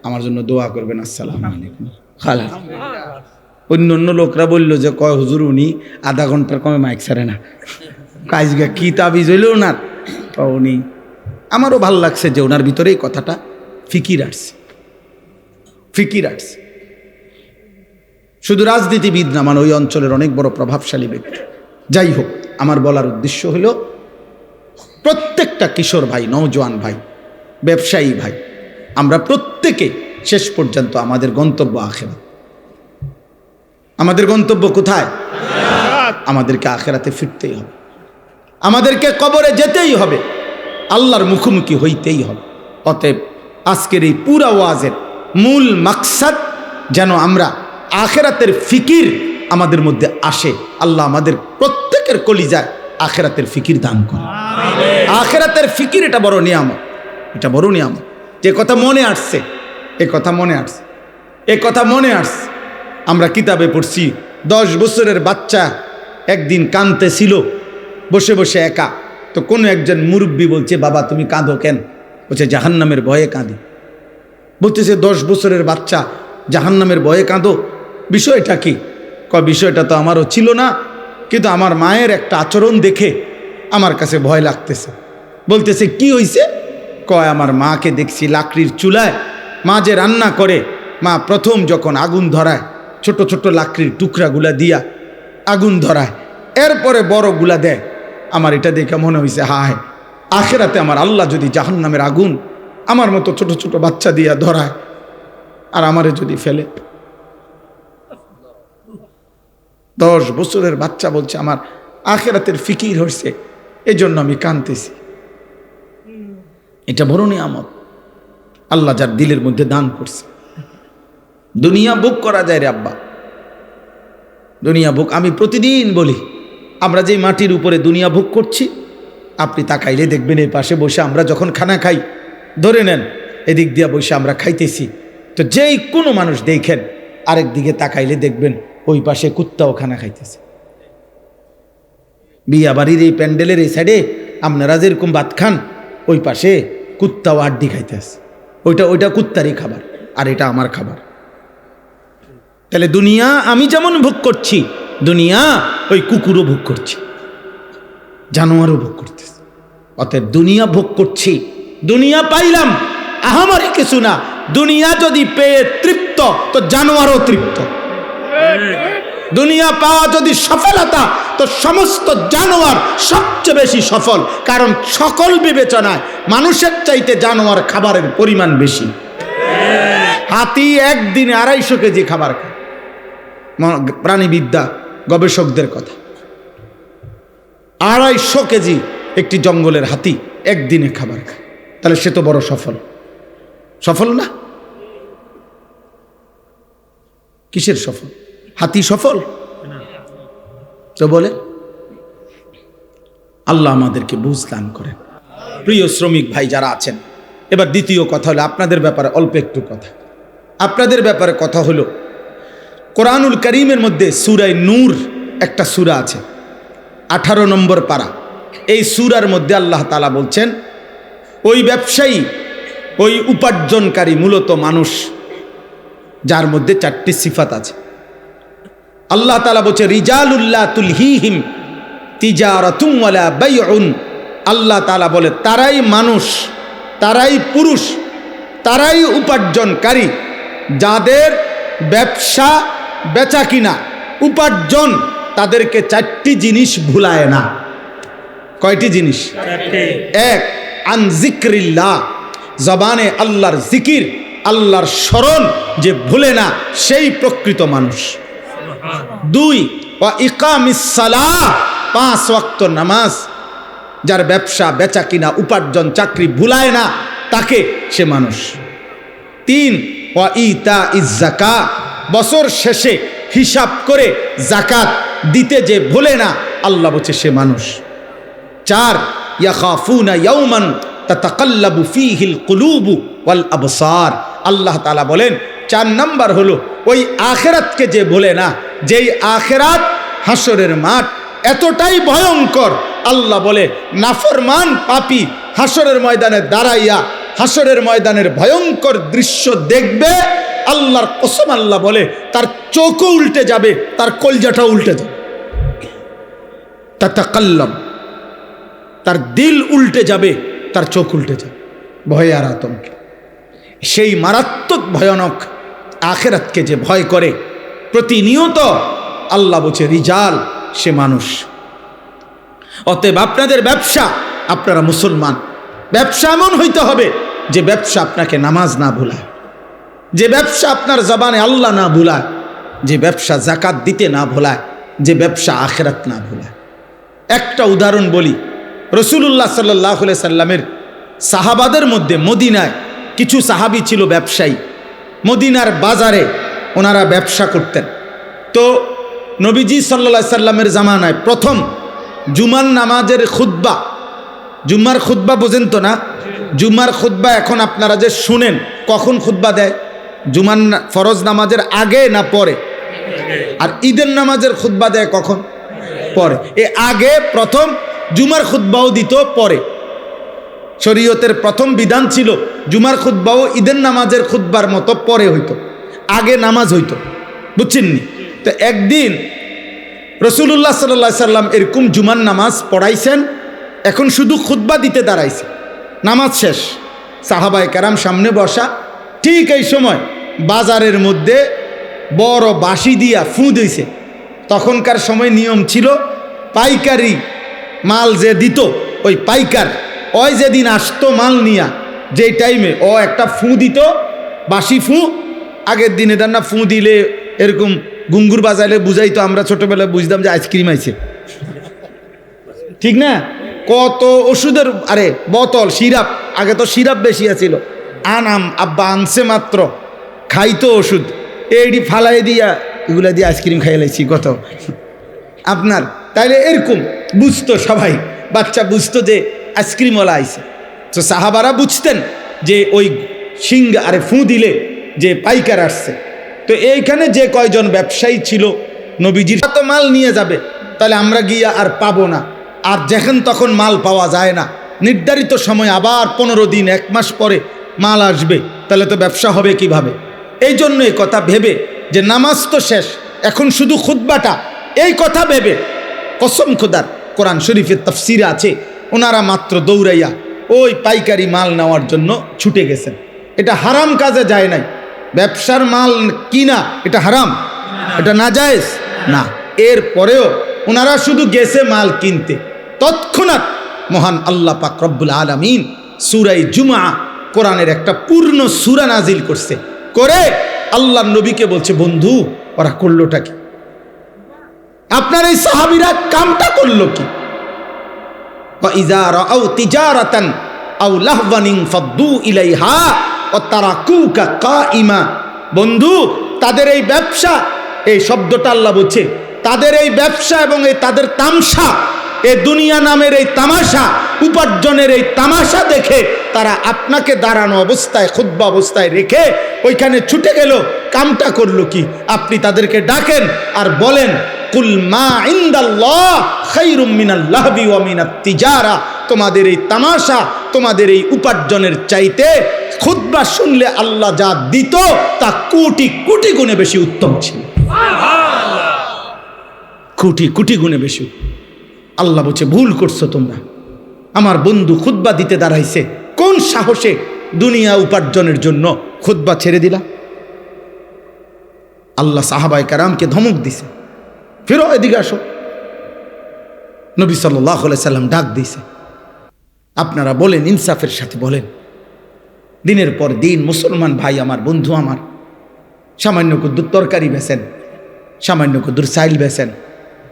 আমার জন্য দোয়া করবেন, আসসালামু আলাইকুম। খালাস। অন্য অন্য লোকরা বলল যে কয় হুজুর উনি আধা ঘন্টার কমে মাইক ছাড়ে না, কাজগা কি তাবিজ হইল ওনার। উনি, আমারও ভালো লাগছে যে ওনার ভিতরে এই কথাটা ফিকির আসছে, ফিকির আসছে। শুধু রাজনীতিবিদ না, মানে ওই অঞ্চলের অনেক বড় প্রভাবশালী ব্যক্তি। যাই হোক, আমার বলার উদ্দেশ্য হলো প্রত্যেকটা কিশোর ভাই, নওজোয়ান ভাই, ব্যবসায়ী ভাই, আমরা প্রত্যেকে শেষ পর্যন্ত আমাদের গন্তব্য আখিরাত। আমাদের গন্তব্য কোথায়? আমাদেরকে আখিরাতে ফিরতেই হবে, আমাদেরকে কবরে যেতেই হবে, আল্লাহর মুখোমুখি হইতেই হবে। অতএব আজকের এই পুরা ওয়াজের মূল মাকসাদ যেন আমরা আখিরাতের ফিকির আমাদের মধ্যে আসে। আল্লাহ আমাদের প্রত্যেকের কলিজায় আখিরাতের ফিকির দান করে। আখিরাতের ফিকির এটা বড় নিয়ামত, এটা বড় নিয়ামত। যে কথা মনে আসছে, এ কথা মনে আসছে, এ কথা মনে আসছে। আমরা কিতাবে পড়ছি 10 বছরের বাচ্চা একদিন কাঁদতেছিল বসে বসে একা। তো কোনো একজন মুরব্বী বলছে, বাবা তুমি কাঁদো কেন? বলছে জাহান্নামের ভয়ে কাঁদি। বলতেছে 10 বছরের বাচ্চা, জাহান্নামের ভয়ে কাঁদো, বিষয়টা কি? বিষয়টা তো আমারও ছিল না, কিন্তু আমার মায়ের একটা আচরণ দেখে আমার কাছে ভয় লাগতেছে। বলতেছে কি হইছে? আমার মাকে দেখছি লাকড়ির চুলায়, মা যে রান্না করে, মা প্রথম যখন আগুন ধরায় ছোট ছোট লাকড়ির টুকরাগুলা দিয়া আগুন ধরায়, এরপরে বড়গুলা দেয়। আমার এটা দেখে মনে হয়েছে, হায় আখিরাতে আমার আল্লাহ যদি জাহান্নামের আগুন আমার মতো ছোট ছোট বাচ্চা দিয়া ধরায় আর আমারে যদি ফেলে। 10 বছরের বাচ্চা বলছে আমার আখিরাতের ফিকির হয়েছে, এই জন্য আমি কাঁদতেছি। এটা বড় নিয়ামত আল্লাহ যার দিলের মধ্যে দান করছে। দুনিয়া ভোগ করা যায় রে আব্বা, দুনিয়া ভোগ। আমি প্রতিদিন বলি, আমরা যে মাটির উপরে দুনিয়া ভোগ করছি, আপনি তাকাইলে দেখবেন এই পাশে বসে আমরা যখন খানা খাই, ধরে নেন এদিক দিয়া বসে আমরা খাইতেছি, তো যেই কোনো মানুষ দেখেন আরেক দিকে তাকাইলে দেখবেন ওই পাশে কুত্তাও খানা খাইতেছে। বিয়া বাড়ির এই প্যান্ডেলের এই সাইডে আপনারা যেরকম ভাত খান, ওই পাশে কুত্তাও আড্ডি খাইতেছে। ওইটা কুত্তারই খাবার আর এটা আমার খাবার। তাহলে দুনিয়া আমি যেমন ভোগ করছি, দুনিয়া ওই কুকুরও ভোগ করছে, জানোয়ারও ভোগ করতেছে। অতএব দুনিয়া ভোগ করছি, দুনিয়া পাইলাম, আহামরি কিছু না। দুনিয়া যদি পেয়ে তৃপ্ত, তো জানোয়ারও তৃপ্ত। দুনিয়া পাওয়া যদি সফলতা, তো সমস্ত জানোয়ার সবচেয়ে বেশি সফল। কারণ সকল বিবেচনায় মানুষের চাইতে জানোয়ার খাবারের পরিমাণ বেশি। হাতি একদিনে 250 কেজি খাবার খায়, প্রাণীবিদ্যা গবেষকদের কথা। 250 কেজি একটি জঙ্গলের হাতি একদিনে খাবার খায়, তাহলে সে তো বড় সফল। সফল না? কিসের সফল? হাতি সফল তো বলে? আল্লাহ আমাদেরকে বুঝ দান করেন। প্রিয় শ্রমিক ভাই যারা আছেন, এবার দ্বিতীয় কথা হলো আপনাদের ব্যাপারে অল্প একটু কথা। আপনাদের ব্যাপারে কথা হলো, কোরআনুল কারীমের মধ্যে সূরা নূর একটা সূরা আছে, 18 নম্বর পারা। এই সূরার মধ্যে আল্লাহ তাআলা বলছেন, ওই ব্যবসায়ী, ওই উপার্জনকারী মূলত মানুষ যার মধ্যে 4টি সিফাত আছে। আল্লাহ তাআলা বলছে, রিজালুল্লাহ তুলহিহিম তিজারাতুন ওয়ালা বাইউন। আল্লাহ তাআলা বলে তারাই মানুষ, তারাই পুরুষ, তারাই উপার্জনকারী, যাদের ব্যবসা বেচা কিনা উপার্জন তাদেরকে 4টি জিনিস ভুলায় না। কয়টি জিনিস? 1, আন যিকরিল্লাহ, জবানে আল্লাহর জিকির, আল্লাহর স্মরণ যে ভুলে না, সেই প্রকৃত মানুষ। 2, ওয়া ইকামিস সালাহ, 5 ওয়াক্ত নামাজ, যার ব্যবসা বেচা কিনা উপার্জন চাকরি ভুলায় না, তাকে সে মানুষ। 3, ওয়া ইতাইজ যাকাত, বছর শেষে হিসাব করে যাকাত দিতে যে ভুলে না, আল্লাহ বলছে সে মানুষ। 4, ইয়াখাফুনা ইয়াওমান তাতাকাল্লাবু ফীহিল কুলুবু ওয়াল আবসার। আল্লাহ তাআলা বলেন 4 নাম্বার হলো ওই আখেরাতকে যে বলে না, যেই আখেরাত হাসরের মাঠ এতটাই ভয়ঙ্কর, আল্লাহ বলে নাফরমান পাপী হাসরের ময়দানে দাঁড়াইয়া হাসরের ময়দানের ভয়ঙ্কর দৃশ্য দেখবে, আল্লাহর কসম আল্লাহ বলে তার চোখও উল্টে যাবে, তার কলজাটাও উল্টে যাবে, তাতাকাল্লাম, তার দিল উল্টে যাবে, তার চোখ উল্টে যাবে ভয়ে আর আতঙ্কে। সেই মারাত্মক ভয়ানক আখেরাতকে যে ভয় করে প্রতিনিয়ত, আল্লাহ বলছে রিজাল, সে মানুষ। অতএব আপনাদের ব্যবসা, আপনারা মুসলমান, ব্যবসা এমন হইতে হবে যে ব্যবসা আপনাকে নামাজ না ভুলায়, যে ব্যবসা আপনার জবানে আল্লাহ না ভুলায়, যে ব্যবসা যাকাত দিতে না ভুলায়, যে ব্যবসা আখেরাত না ভুলায়। একটা উদাহরণ বলি, রাসূলুল্লাহ সাল্লাল্লাহু আলাইহি সাল্লামের সাহাবাদের মধ্যে মদিনায় কিছু সাহাবী ছিল ব্যবসায়ী, মদিনার বাজারে ওনারা ব্যবসা করতেন। তো নবীজি সাল্লাল্লাহু আলাইহি সাল্লামের জামানায় প্রথম জুমার নামাজের খুতবা, জুম্মার খুতবা বোঝেন তো না? জুম্মার খুতবা এখন আপনারা যে শুনেন, কখন খুতবা দেয়? জুমার ফরজ নামাজের আগে না পরে? আর ঈদের নামাজের খুতবা দেয় কখন? পরে। এ আগে প্রথম জুমার খুতবাও দিত, পরে। শরীয়তের প্রথম বিধান ছিল জুমার খুতবাও ঈদের নামাজের খুতবার মতো পরে হইতো, আগে নামাজ হইতো, বুঝছেননি? তো একদিন রাসূলুল্লাহ সাল্লাল্লাহু আলাইহি সাল্লাম এরকম জুমার নামাজ পড়াইছেন, এখন শুধু খুতবা দিতে দাঁড়াইছে, নামাজ শেষ, সাহাবায়ে কেরাম সামনে বসা। ঠিক এই সময় বাজারের মধ্যে বড় বাঁশি দিয়া ফু দিয়েছে। তখনকার সময় নিয়ম ছিল পাইকারি মাল যে দিত, ওই পাইকার ওই যেদিন আসতো মাল নিয়া, যেই টাইমে ও একটা ফু দিত, বাঁশি ফু। আগের দিনে তার না ফু দিলে এরকম গুঙ্গুর বাজাইলে বুঝাইতো, আমরা ছোটবেলায় বুঝতাম যে আইসক্রিম আইছে, ঠিক না? কত ওষুধের আরে বোতল, সিরাপ, আগে তো সিরাপ বেশি আছিল, আনাম আব্বা আনছে মাত্র, খাইতো ওষুধ, এইটি ফালাই দিয়া এগুলা দিয়ে আইসক্রিম খাইয়ে লাইছি কত আপনার। তাইলে এরকম বুঝতো সবাই, বাচ্চা বুঝতো যে আইসক্রিমওয়ালা আইছে। তো সাহাবারা বুঝতেন যে ওই সিংহা আরে ফু দিলে যে পাইকার আসছে। তো এইখানে যে কয়জন ব্যবসায়ী ছিল, নবীজির তো মাল নিয়ে যাবে, তাহলে আমরা গিয়া আর পাবো না, আর যখন তখন মাল পাওয়া যায় না, নির্ধারিত সময় আবার 15 দিন 1 মাস পরে মাল আসবে, তাহলে তো ব্যবসা হবে কিভাবে? এই জন্য এই কথা ভেবে যে নামাজ তো শেষ, এখন শুধু খুতবাটা, এই কথা ভেবে কসম খোদার কোরআন শরীফের তাফসিরে আছে, ওনারা মাত্র দৌড়াইয়া ওই পাইকারি মাল নেওয়ার জন্য ছুটে গেছেন। এটা হারাম কাজে যায় নাই, ব্যবসার মাল কিনা এটা হারাম, এটা নাজায়েজ না। এর পরেও ওনারা শুধু গেছে মাল কিনতে, তৎক্ষণাৎ মহান আল্লাহ পাক রব্বুল আলামিন সূরা জুমআ, কোরআনের একটা পূর্ণ সূরা নাজিল করছে, করে আল্লাহর নবীকে বলছে, বন্ধু ওরা করলোটা কি? আপনার এই সাহাবীরা কামটা করলো কি? وَإِذَا رَأَوْا تِجَارَةً أَوْ لَهْوًا انفَضُّوا إِلَيْهَا وَتَرَكُوكَ قَائِمًا। বন্ধু, তাদের এই ব্যবসা, এই শব্দটা আল্লাহ বলছে, তাদের এই ব্যবসা এবং এই তাদের তামসা, এই দুনিয়া নামের এই তামাশা, উপার্জনের এই তামাশা দেখে তারা আপনাকে দাঁড়ানো অবস্থায়, খুতবা অবস্থায় রেখে ওইখানে ছুটে গেল। কামটা করলো কি? আপনি তাদেরকে ডাকেন আর বলেন, কুল মা ইনদাল্লাহ খায়রুম মিনাল লাহবি ওয়া মিনাত তিজারা। তোমাদের এই তামাশা, তোমাদের এই উপার্জনের চাইতে খুতবা শুনলে আল্লাহ যা দিত তা কোটি কোটি গুণে বেশি উত্তম ছিল, কোটি কোটি গুণে বেশি। আল্লাহ বলছে, ভুল করছো তোমরা। আমার বন্ধু খুতবা দিতে দাঁড়াইছে, কোন সাহসে দুনিয়া উপার্জনের জন্য খুতবা ছেড়ে দিলা? আল্লাহ সাহাবায়ে কেরামকে ধমক দিছে, ফিরো এদিকে আসো। নবী সাল্লাল্লাহু আলাইহি সাল্লাম ডাক দিয়েছে, আপনারা বলেন, ইনসাফের সাথে বলেন, দিনের পর দিন মুসলমান ভাই আমার, বন্ধু আমার, সামান্য কুদ্দুর তরকারি বেচেন, সামান্য কুদ্দুর চাইল বেচেন,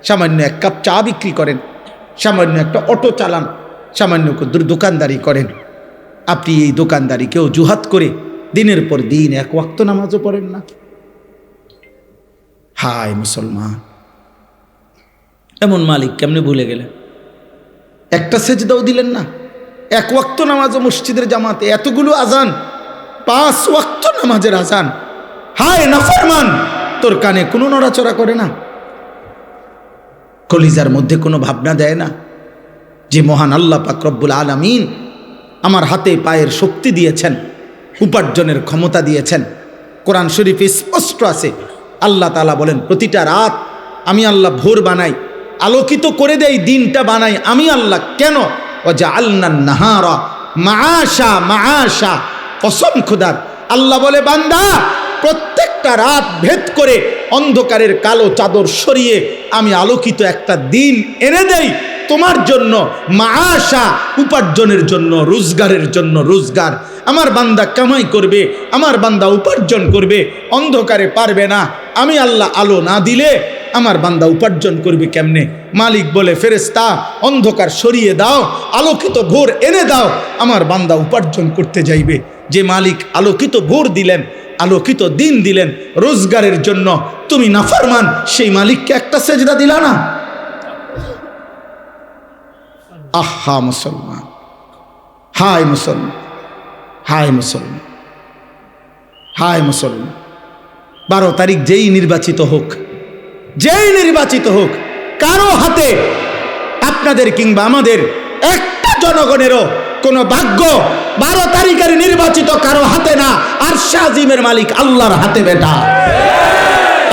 সামান্য 1 কাপ চা বিক্রি করেন, সামান্য একটা অটো চালান, সামান্য কুদ্দুর দোকানদারি করেন। আপনি এই দোকানদারিকেও জুহাত করে দিনের পর দিন 1 ওয়াক্ত নামাজও পড়েন না। হায় মুসলমান, এমন মালিক কেমনে ভুলে গেলেন? একটা সেজদাও দিলেন না, 1 ওয়াক্ত নামাজও মসজিদের জামাতে, এতগুলো আজান, 5 ওয়াক্ত নামাজের আজান, হায় নাফরমান, তোর কানে কোনো নড়াচড়া করে না, কলিজার মধ্যে কোনো ভাবনা দেয় না যে মহান আল্লাহ পাক রব্বুল আলামিন আমার হাতে পায়ের শক্তি দিয়েছেন, উপার্জনের ক্ষমতা দিয়েছেন। কোরআন শরীফে স্পষ্ট আছে, আল্লাহ তাআলা বলেন প্রতিটা রাত আমি আল্লাহ ভোর বানাই, আলোকিত করে দেই, দিনটা বানাই আমি আল্লাহ। কেন? ওয়াজআলনান নাহারা মাআশা, মাআশা, কসম খোদার। আল্লাহ বলে বান্দা প্রত্যেকটা রাত ভেদ করে অন্ধকারের কালো চাদর সরিয়ে আমি আলোকিত একটা দিন এনে দেই তোমার জন্য, মাআশা, উপার্জনের জন্য, রোজগারের জন্য রোজগার। আমার বান্দা কামাই করবে, আমার বান্দা উপার্জন করবে, অন্ধকারে পারবে না। আমি আল্লাহ আলো না দিলে আমার বান্দা উপার্জন করবে কেমনে? মালিক বলে ফেরেশতা অন্ধকার সরিয়ে দাও, আলোকিত ভোর এনে দাও, আমার বান্দা উপার্জন করতে যাইবে। যে মালিক আলোকিত ভোর দিলেন, আলোকিত দিন দিলেন রোজগারের জন্য, তুমি নাফরমান সেই মালিককে একটা সেজদা দিলা না। আহা মুসলমান, হায় মুসলমান, হায় মুসলমান, হায় মুসলমান। 12 তারিখ যেই নির্বাচিত হোক, যেই নির্বাচিত হোক, কারো হাতে আপনাদের কিংবা আমাদের একটা জনগণেরও কোনো ভাগ্য 12 তারিখের নির্বাচিত কারো হাতে না, আরশে আজিমের মালিক আল্লাহর হাতে বেটা।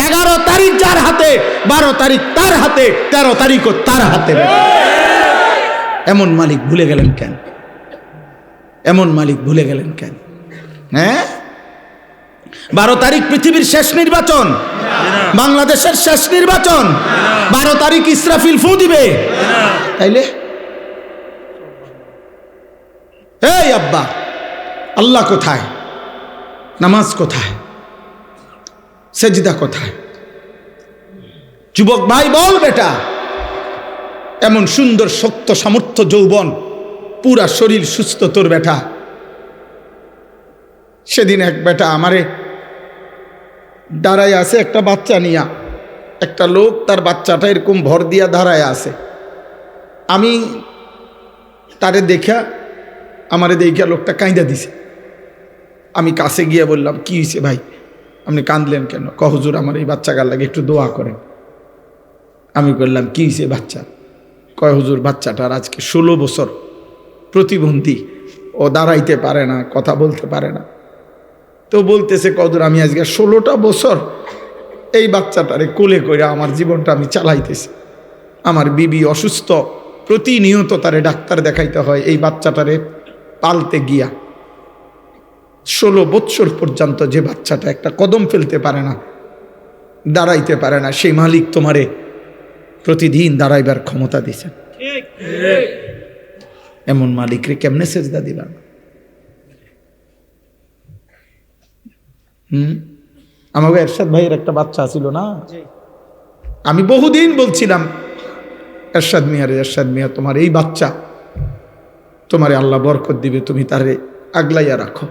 11 তারিখ যার হাতে, 12 তারিখ তার হাতে, 13 তারিখও তার হাতে বেটা। এমন মালিক ভুলে গেলেন কেন? এমন মালিক ভুলে গেলেন কেন? হ্যাঁ, 12 তারিখ পৃথিবীর শেষ নির্বাচন, বাংলাদেশের শেষ নির্বাচন। 12 তারিখ ইসরাফিল ফু দিবে, তাইলে এই আব্বা, আল্লাহ কোথায়? নামাজ কোথায়? সেজদা কোথায়? যুবক ভাই বল বেটা, এমন সুন্দর শক্ত সামর্থ্য যৌবন, পুরা শরীর সুস্থ তোর বেটা। সেদিন এক বেটা আমারে দাঁড়ায় আছে একটা বাচ্চা নিয়া, একটা লোক তার বাচ্চাটা এরকম ভর দিয়া দাঁড়ায় আছে। আমি তারে দেখা, আমারে দেখা লোকটা কাঁদা দিছে। আমি কাছে গিয়ে বললাম কি হয়েছে ভাই, আপনি কাঁদলেন কেন? হুজুর আমার এই বাচ্চাটার লাগে একটু দোয়া করেন। আমি বললাম কি হয়েছে বাচ্চা? কয় হুজুর বাচ্চাটার আজকে 16 বছর, প্রতিবন্ধী, ও দাঁড়াইতে পারে না, কথা বলতে পারে না। তো বলতেছে কদুর আমি আজকে 16টা বছর এই বাচ্চাটারে কোলে করে আমার জীবনটা আমি চালাইতেছি। আমার বিবি অসুস্থ, প্রতিনিয়ত তারে ডাক্তার দেখাইতে হয় এই বাচ্চাটারে পালতে গিয়া। 16 বছর পর্যন্ত যে বাচ্চাটা একটা কদম ফেলতে পারে না, দাঁড়াইতে পারে না, সেই মালিক তোমারে প্রতিদিন দাঁড়াইবার ক্ষমতা দিছেন। এমন মালিকরে কেমনে সেজদা দিলাম? আমাকে এরশাদ ভাইয়ের একটা বাচ্চা ছিল না, আমি বহুদিন বলছিলাম এরশাদ মিয়া তোমার এই বাচ্চা, তোমারে আল্লাহ বরকত দিবে, তুমি তারে আগলাইয়া রাখো।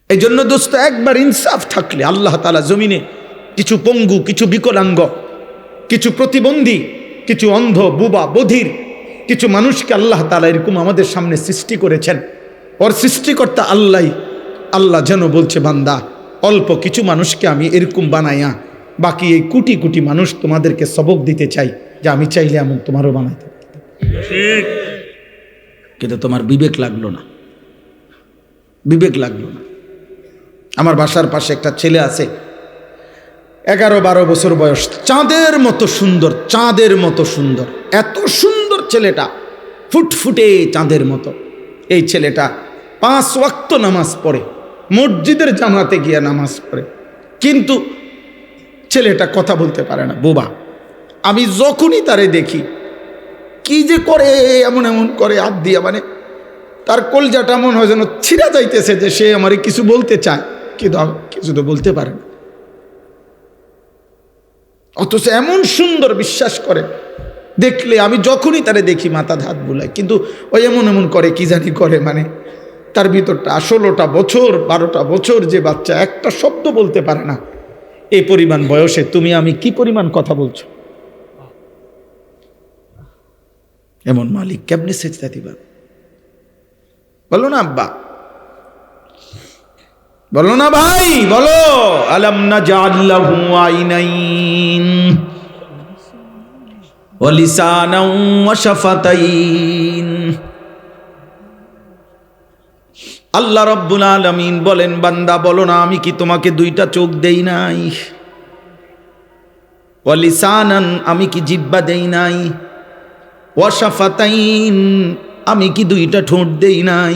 এই জন্য দোস্ত, একবার ইনসাফ থাকলে আল্লাহ তাআলা জমিনে কিছু পঙ্গু, কিছু বিকলাঙ্গ, কিছু প্রতিবন্ধী, কিছু অন্ধ, বুবা, বধির কিছু মানুষকে আল্লাহ তাআলা এরকম আমাদের সামনে সৃষ্টি করেছেন। ওর সৃষ্টিকর্তা আল্লাহ যেন বলছে বান্দা অল্প কিছু মানুষকে আমি এরকম বানাইয়া বাকি এই কোটি কোটি মানুষ তোমাদেরকে সবক দিতে চাই যে আমি চাইলে এমন তোমারও বানাইতে, কিন্তু তোমার বিবেক লাগলো না, বিবেক লাগলো না। আমার বাসার পাশে একটা ছেলে আছে, 11-12 বছর বয়স, চাঁদের মতো সুন্দর, চাঁদের মতো সুন্দর, এত সুন্দর ছেলেটা, ফুটফুটে চাঁদের মতো। এই ছেলেটা 5 ওয়াক্ত নামাজ পড়ে, মসজিদের জামাতে গিয়ে নামাজ পড়ে, কিন্তু ছেলেটা কথা বলতে পারে না, বোবা। আমি যখনই তারে দেখি কি যে করে, এমন এমন করে হাত দিয়া, মানে তার কলজাটা মন হয় যেন ছিঁড়া যাইতেছে যে সে আমারে কিছু বলতে চায়, কিন্তু কিছু তো বলতে পারে না। অথচ এমন সুন্দর, বিশ্বাস করে দেখলে আমি যখনই তারে দেখি মাথা হাত বুলাই, কিন্তু ওই এমন এমন করে, কি জানি করে, মানে তার ভিতরটা 16টা বছর 12টা বছর যে বাচ্চা একটা শব্দ বলতে পারে না, এই পরিমাণ বয়সে তুমি আমি কি পরিমাণ কথা বলছো? এমন মালিক কেমনে সেজদা দিবা? বলো না আব্বা, বলো না ভাই, বলো। আলাম নাজআল লাহু আইনাইন ওয়া লিসানাও ওয়া শাফাতাইন। আল্লাহ রাব্বুল আলামিন বলেন, বান্দা বলো না আমি কি তোমাকে দুইটা চোখ দেই নাই? ওয়া লিসানান, আমি কি জিহ্বা দেই নাই? ওয়া শাফাতাইন, আমি কি দুইটা ঠোঁট দেই নাই?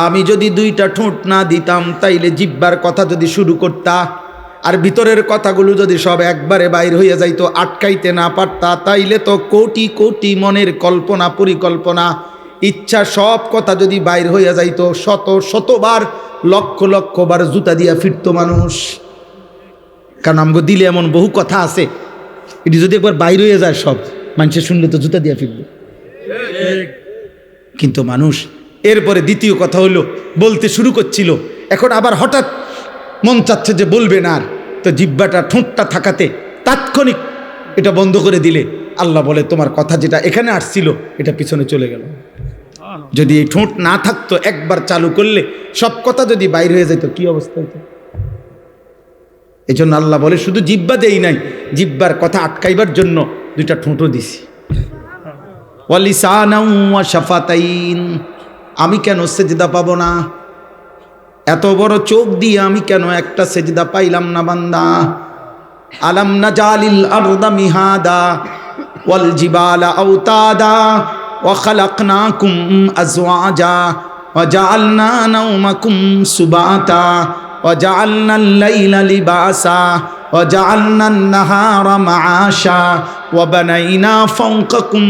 আমি যদি দুইটা ঠোঁট না দিতাম, তাইলে জিহ্বার কথা যদি শুরু করতা আর ভিতরের কথাগুলো যদি সব একবারে বাইর হইয়া যাইতো, আটকাইতে না পারতা, তাইলে তো কোটি কোটি মনের কল্পনা পরিকল্পনা ইচ্ছা সব কথা যদি বাইর হইয়া যাইতো, শত শতবার লক্ষ লক্ষ বার জুতা দিয়া ফিরতো মানুষ। কারণ আমগো দিলে এমন বহু কথা আছে, এটি যদি একবার বাইর হয়ে যায় সব, মানুষের শুনলে তো জুতা দিয়া ফিরবে। কিন্তু মানুষ এরপরে দ্বিতীয় কথা হইল, বলতে শুরু করছিল, এখন আবার হঠাৎ মন চাচ্ছে যে বলবে না, আর তো জিহ্বাটা ঠোঁটটা থাকাতে তাৎক্ষণিক এটা বন্ধ করে দিলে আল্লাহ বলে তোমার কথা যেটা এখানে আসছিল এটা পিছনে চলে গেল। যদি এই ঠোঁট না থাকতো, একবার চালু করলে সব কথা যদি বাইর হয়ে যেত, কি অবস্থা হতো? এই জন্য আল্লাহ বলে শুধু জিহ্বা দেই নাই, জিহ্বার কথা আটকাইবার জন্য দুইটা ঠোঁটও দিছি। ওয়া লিসানাও ওয়া শাফাতাইন, আমি কেন সেজদা পাবো না? এত বড় চোখ দিয়ে আমি কেন একটা সেজদা পাইলাম না বান্দা? আলাম নাজালিল আরদা মিহাদা ওয়াল জিবালা আওতাদা ওয়া খালাকনাকুম আজওয়াজা ওয়া জাআলনা নাওমাকুম সুবাতা ওয়া জাআলনাল লাইলা লিবাসা ওয়া জাআলনান নাহারা মাআশা ওয়া বানাইনা ফাওকাকুম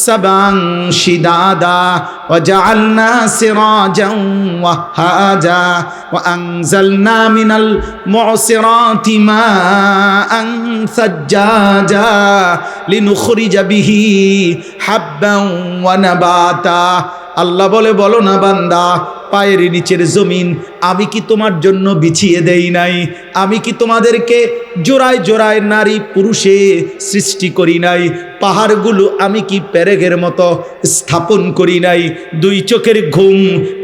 সাবান শিদাদা ওয়া জাআলনা সিরাজান ওয়াহাজা ওয়া আনজালনা মিনাল মু'সিরাতি মাআন সাজ্জাজা লিনুখরিজা বিহি হাব্বান ওয়া নাবাতা। আল্লাহ বলে, বলো না বান্দা, পায়ের নিচের জমিন আমি কি তোমার জন্য বিছিয়ে দেই নাই? আমি কি তোমাদেরকে জোড়ায় জোড়ায় নারী পুরুষে সৃষ্টি করি নাই? পাহাড়গুলো আমি কি পেরেকের মতো স্থাপন করি নাই? দুই চোখের ঘুম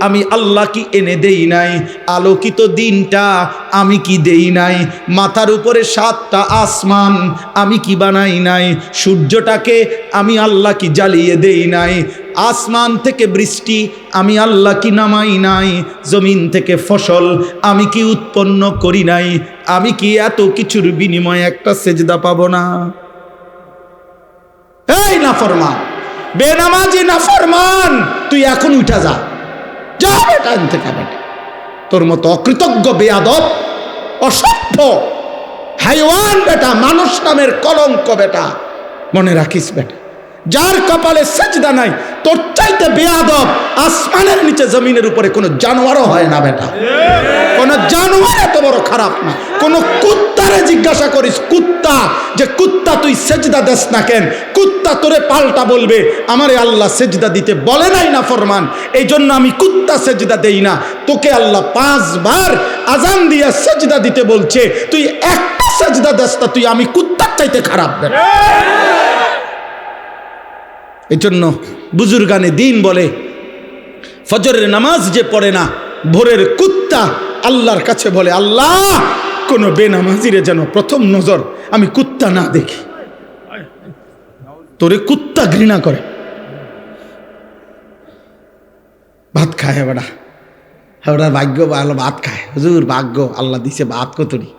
আমি আল্লাহ কি এনে দেই নাই? আলোকিত দিনটা আমি কি দেই নাই? মাথার উপরে 7টা আসমান আমি কি বানাই নাই? সূর্যটাকে আমি আল্লাহ কি জ্বালিয়ে দেই নাই? আসমান থেকে বৃষ্টি আমি আল্লাহ কি নামাই নাই? জমিন থেকে ফসল আমি কি উৎপন্ন করি নাই? আমি কি এত কিছুর বিনিময়ে একটা সেজদা পাবো না? এই নাফরমান, বেনামাজি নাফরমান, তুই এখন উঠা যা, যা বেটা এখান থেকে বেটা। তোর মতো অকৃতজ্ঞ, বেয়াদব, অসভ্য, হাইওয়ান বেটা, মানুষ নামের কলঙ্ক বেটা, মনে রাখিস বেটা, যার কপালে সেজদা নাই তোর চাইতে বেয়াদব আসমানের নিচে জমিনের উপরে কোনো জানোয়ারও হয় না বেটা। কোন জানোয়ার এত বড় খারাপ না। কোন কুত্তারে জিজ্ঞাসা করিস, কুত্তা, যে কুত্তা তুই সেজদা দেস না কেন? কুত্তা তোরে পাল্টা বলবে আমারে আল্লাহ সেজদা দিতে বলে নাই না ফরমান, এই জন্য আমি কুত্তা সেজদা দেই না। তোকে আল্লাহ 5 বার আজান দিয়ে সেজদা দিতে বলছে, তুই একটা সেজদা দেস না, তুই আমি কুত্তার চাইতে খারাপ বেটা। এই জন্য বুজুর্গানে দিন বলে, ফজরের নামাজ যে পড়ে না, ভোরের কুত্তা আল্লাহর কাছে বলে, আল্লাহ কোন বেনামাজিরে যেন প্রথম নজর আমি কুত্তা না দেখি। তোরে কুত্তা ঘৃণা করে। ভাত খায় বেড়া, হ্যাঁ ভাগ্য ভালো, ভাত খায়। হুজুর ভাগ্য, আল্লাহ দিছে ভাত কতরি।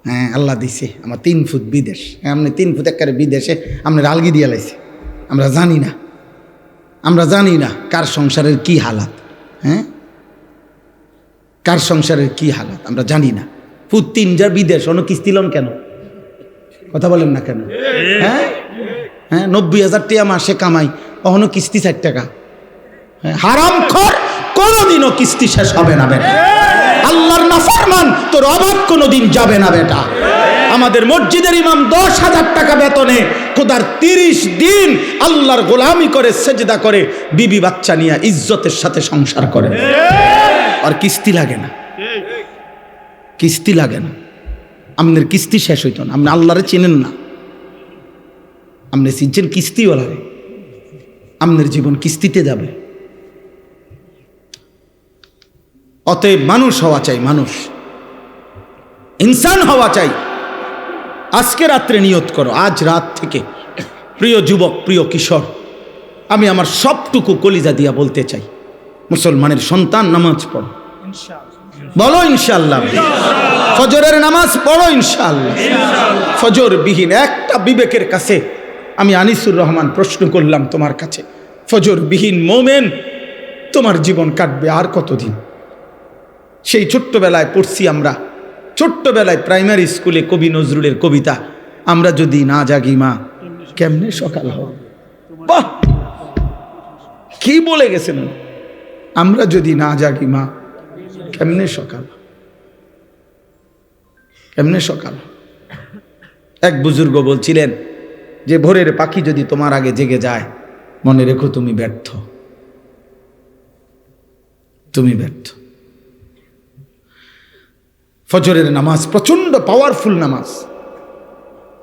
হ্যাঁ আল্লাহ দিছে, আমার 3 ফুট বিদেশ, আপনি 3 ফুট একেবারে বিদেশে আপনি আলগি দিয়ে লাইছে। আমরা জানি না, আমরা জানি না কার সংসারের কি হালাত। হ্যাঁ, কার সংসারের কি হালাত আমরা জানি না। ফুট 3 যার বিদেশ, অন্য কিস্তি লন কেন? কথা বলেন না কেন? হ্যাঁ হ্যাঁ, 90,000 টাকা মাসে কামাই, অহনো কিস্তি 4 টাকা। হারামখোর, কোনোদিনও কিস্তি শেষ হবে না বেটা। আল্লাহর নাফরমান, তোর অভাব কোনোদিন যাবে না বেটা। আমাদের মসজিদের ইমাম 10,000 টাকা বেতনে খোদার 30 দিন আল্লাহর গোলামি করে, সেজদা করে, বিবি বাচ্চা নিয়ে ইজ্জতের সাথে সংসার করে, আর কিস্তি লাগে না, কিস্তি লাগে না। আমাদের কিস্তি শেষ হইতো না। আপনি আল্লাহরে চেনেন না, আপনি চিনছেন কিস্তিওয়ালারে। আপনার জীবন কিস্তিতে যাবে। অতএব মানুষ হওয়া চাই, মানুষ ইনসান হওয়া চাই। আজকে রাত্রে নিয়ত করো, আজ রাত থেকে প্রিয় যুবক, প্রিয় কিশোর, আমি আমার সবটুকু কলিজা দিয়া বলতে চাই, মুসলমানের সন্তান নামাজ পড়ো, বলো ইনশাআল্লাহ। ফজরের নামাজ পড়ো ইনশাআল্লাহ। ফজর বিহীন একটা বিবেকের কাছে আমি আনিসুর রহমান প্রশ্ন করলাম তোমার কাছে, ফজর বিহীন মোমেন তোমার জীবন কাটবে আর কতদিন? সেই ছোট্টবেলায় পড়ছি আমরা, ছোট্টবেলায় প্রাইমারি স্কুলে কবি নজরুলের কবিতা, আমরা যদি না জাগি মা কেমনে সকাল হবে। বাহ, কি বলে গেছেন, আমরা যদি না জাগি মা কেমনে সকাল, কেমনে সকাল। এক বুজুর্গ বলছিলেন যে ভোরের পাখি যদি তোমার আগে জেগে যায়, মনে রেখো তুমি ব্যর্থ, তুমি ব্যর্থ। ফজরের নামাজ প্রচন্ড পাওয়ারফুল নামাজ।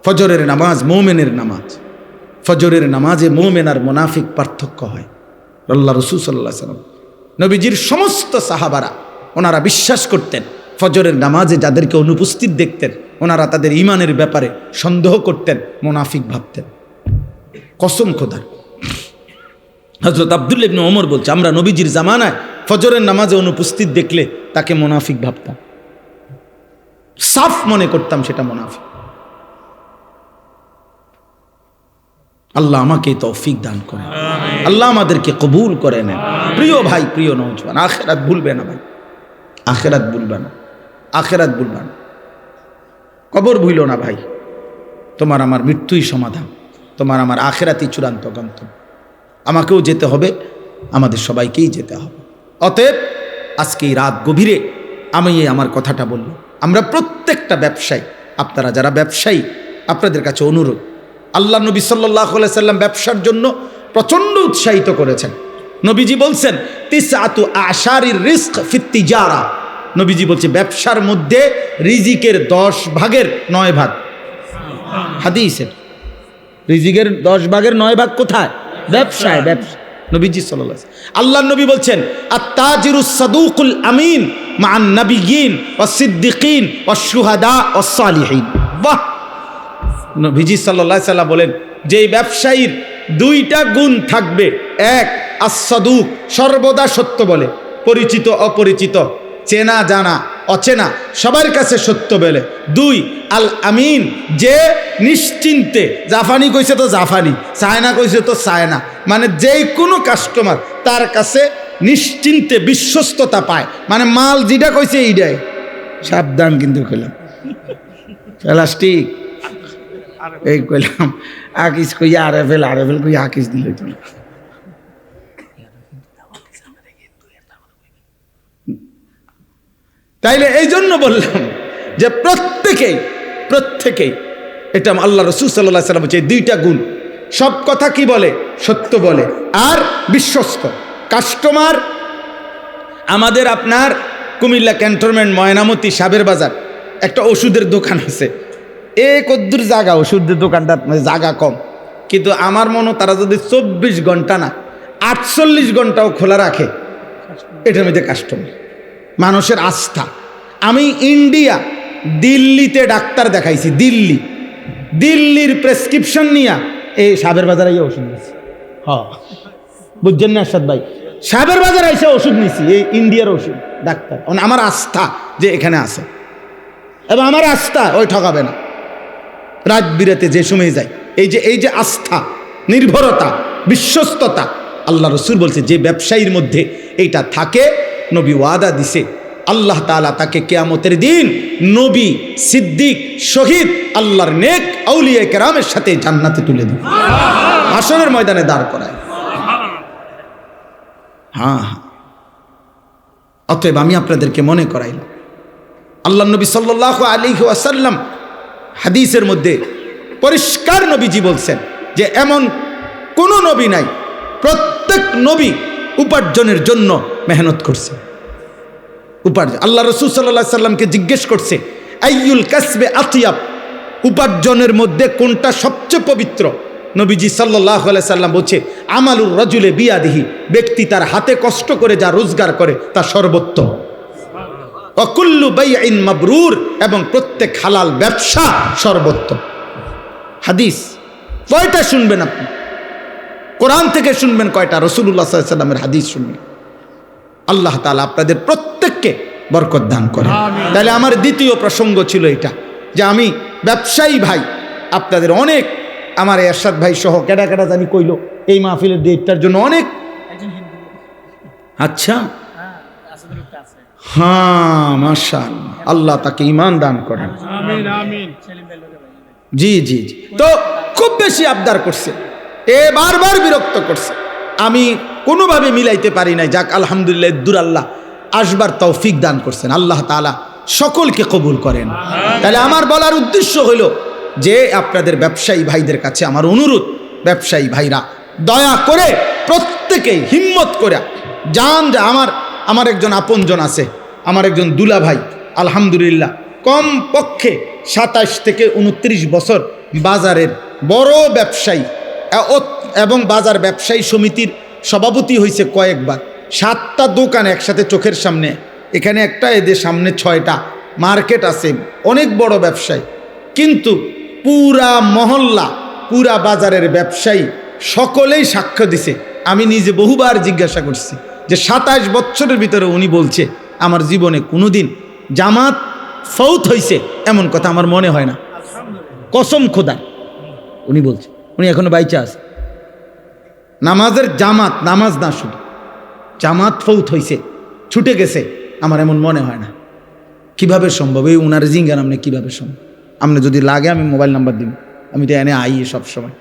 ফজরের নামাজ মোমেনের নামাজ। ফজরের নামাজে মোমেন আর মুনাফিক পার্থক্য হয়। আল্লাহ রাসূল সাল্লাল্লাহু আলাইহি ওয়াসাল্লাম, নবীজির সমস্ত সাহাবারা ওনারা বিশ্বাস করতেন, ফজরের নামাজে যাদেরকে অনুপস্থিত দেখতেন ওনারা তাদের ঈমানের ব্যাপারে সন্দেহ করতেন, মুনাফিক ভাবতেন। কসম খোদার, হযরত আব্দুল্লাহ ইবনে ওমর বলছে, আমরা নবীজির জামানায় ফজরের নামাজে অনুপস্থিত দেখলে তাকে মুনাফিক ভাবতাম, সাফ মনে করতাম সেটা মুনাফিক। আল্লাহ আমাকে তৌফিক দান করেন, আল্লাহ আমাদেরকে কবুল করে নেন। প্রিয় ভাই, প্রিয় নওজওয়ান, আখিরাত ভুলবে না ভাই, আখিরাত ভুলবে না, আখিরাত ভুলবে না, কবর ভুলো না ভাই। তোমার আমার মৃত্যুই সমাধান, তোমার আমার আখিরাতই চূড়ান্ত গন্তব্য। আমাকেও যেতে হবে, আমাদের সবাইকেই যেতে হবে। অতএব আজকে এই রাত গভীরে আমি আমার কথাটা বললাম। আমরা প্রত্যেকটা ব্যবসায়ী, আপনারা যারা ব্যবসায়ী, আপনাদের কাছে অনুরোধ, আল্লাহ নবী সাল্লাল্লাহু আলাইহি সাল্লাম ব্যবসার জন্য প্রচণ্ড উৎসাহিত করেছেন। নবীজি বলছেন তিসআতু আশারির রিজক ফিত তিজারা, নবীজি বলছে ব্যবসার মধ্যে রিজিকের 10 ভাগের 9 ভাগ, হাদিসের রিজিকের 10 ভাগের 9 ভাগ কোথায়? ব্যবসায়। ব্যবসা নবীজি সাল্লাল্লাহু আলাইহি ওয়াসাল্লাম, আল্লাহর নবী বলছেন আত-তাজিরুস সাদুকুল আমিন মা'আন নাবিয়্যিন ওয়াস সিদ্দিকিন ওয়াস শুহাদা ওয়াস সালিহিন। বাহ, নবীজি সাল্লাল্লাহু আলাইহি ওয়াসাল্লাম বলেন যে ব্যবসায়ীর 2টা গুণ থাকবে, এক আস-সাদুক, সর্বদা সত্য বলে, পরিচিত অপরিচিত, চেনা জানা অচেনা সবার কাছে সত্য বলে। 2 আল আমিন, যে নিশ্চিন্তে, জাফানি কইছে তো জাফানি, চায়না কইছে তো চায়না, মানে যেই কোনো কাস্টমার তার কাছে নিশ্চিন্তে বিশ্বস্ততা পায়, মানে মাল যেটা কইছে এইটাই। সাবধান কিন্তু কইলাম, প্লাস্টিক এই কইলাম, আকিস কইয়া আরেফেল, আরেফেল কইয়া আকিস দিল তো। তাইলে এই জন্য বললাম যে প্রত্যেকেই এটা আল্লাহ রাসূল সাল্লাল্লাহু আলাইহি ওয়াসাল্লাম বলছে 2টা গুণ, সব কথা কি বলে? সত্য বলে আর বিশ্বস্ত। কাস্টমার আমাদের আপনার কুমিল্লা ক্যান্টনমেন্ট ময়নামতি সাবের বাজার একটা ওষুধের দোকান আছে, কদ্দুর জায়গা, ওষুধের দোকানটা জায়গা কম, কিন্তু আমার মনে তারা যদি 24 ঘন্টা না 48 ঘন্টাও খোলা রাখে, এটার মধ্যে কাস্টমার, মানুষের আস্থা। আমি ইন্ডিয়া দিল্লিতে ডাক্তার দেখাইছি, দিল্লির প্রেসক্রিপশন নিয়ে এই সাবের বাজারে গিয়ে ওষুধ নিয়েছি। হ্যাঁ, বুঝছেন না আরশাদ ভাই, সাবের বাজারে এসে ওষুধ নিয়েছি, এই ইন্ডিয়ার ওষুধ ডাক্তার। আমার আস্থা যে এখানে আছে, এবং আমার আস্থা ওই ঠকাবে না। রাত বিরাতে যে সময় যাই, এই যে আস্থা, নির্ভরতা, বিশ্বস্ততা, আল্লাহ রাসূল বলছে যে ব্যবসায়ীর মধ্যে এইটা থাকে, নবী ওয়াদা দিছে আল্লাহ তাআলা তাকে কিয়ামতের দিন নবী, সিদ্দিক, শহীদ, আল্লাহর নেক আউলিয়া কেরামের সাথে জান্নাতে তুলে দিবে, হাশরের ময়দানে দাঁড় করায়। হ্যাঁ, অতএব আমি আপনাদেরকে মনে করাইলাম, আল্লাহ নবী সাল্লাল্লাহু আলাইহি ওয়াসাল্লাম হাদিসের মধ্যে পরিষ্কার নবীজি বলছেন যে এমন কোন নবী নাই, প্রত্যেক নবী উপার্জনের জন্য মেহনত করছে। উপার্জন, আল্লাহ রাসূল সাল্লাল্লাহু আলাইহি সাল্লামকে জিজ্ঞেস করছে আইয়ুল কাসবে আতিয়াব, উপার্জনের মধ্যে কোনটা সবচেয়ে পবিত্র? নবীজি সাল্লাল্লাহু আলাইহি সাল্লাম বলছে আমালুর রাজুলে বিয়াদিহি, ব্যক্তি তার হাতে কষ্ট করে যা রোজগার করে তা সর্বোত্তম। ওয়া কুল্লু বাইইন মাবরুর, এবং প্রত্যেক হালাল ব্যবসা সর্বোত্তম। হাদিস কয়টা শুনবেন আপনি? কোরআন থেকে শুনবেন কয়টা? রাসূলুল্লাহ সাল্লাল্লাহু আলাইহি ওয়াসাল্লামের হাদিস শুনবেন। আল্লাহ তাআলা আপনাদের প্রত্যেককে বরকত দান করেন। তাহলে আমার দ্বিতীয় প্রসঙ্গ ছিল এটা, যে আমি ব্যবসায়ী ভাই আপনাদের অনেক, আমার এরশাদ ভাই সহ কেডা কেডা জানি কইল এই মাহফিলের ডেটটার জন্য অনেক। আচ্ছা, হ্যাঁ, মাশাআল্লাহ, আল্লাহ তাকে ঈমান দান করেন। জি জি জি। তো খুব বেশি আবদার করছে, বারবার বিরক্ত করছে, আমি কোনোভাবে মিলাইতে পারি নাই। যাক, আলহামদুলিল্লাহ, দূর আল্লাহ আসবার তৌফিক দান করছেন। আল্লাহ তাআলা সকলকে কবুল করেন। তাহলে আমার বলার উদ্দেশ্য হলো যে আপনাদের ব্যবসায়ী ভাইদের কাছে আমার অনুরোধ, ব্যবসায়ী ভাইরা দয়া করে প্রত্যেকেই হিম্মত করে যান। যে আমার একজন আপনজন আছে, আমার একজন দুলা ভাই, আলহামদুলিল্লাহ কম পক্ষে 27 থেকে 29 বছর বাজারের বড় ব্যবসায়ী, এবং বাজার ব্যবসায়ী সমিতির সভাপতি হয়েছে কয়েকবার। 7টা দোকান একসাথে চোখের সামনে, এখানে একটা, এদের সামনে 6টা মার্কেট আছে, অনেক বড় ব্যবসায়ী। কিন্তু পুরা মহল্লা, পুরা বাজারের ব্যবসায়ী সকলেই সাক্ষ্য দিছে। আমি নিজে বহুবার জিজ্ঞাসা করছি যে 27 বছরের ভিতরে উনি বলছে আমার জীবনে কোনোদিন জামাত ফৌত হয়েছে এমন কথা আমার মনে হয় না, কসম খোদার। উনি বলছে, উনি এখনো বাইচা আছে। নামাজের জামাত, নামাজ না শুধু জামাত ফৌত হয়েছে, ছুটে গেছে, আমার এমন মনে হয় না। কিভাবে সম্ভব? এই উনার জিঙ্গার আপনি কিভাবে সম্ভব? আপনি যদি লাগে আমি মোবাইল নাম্বার দিব, আমি তো এনে আই সবসময়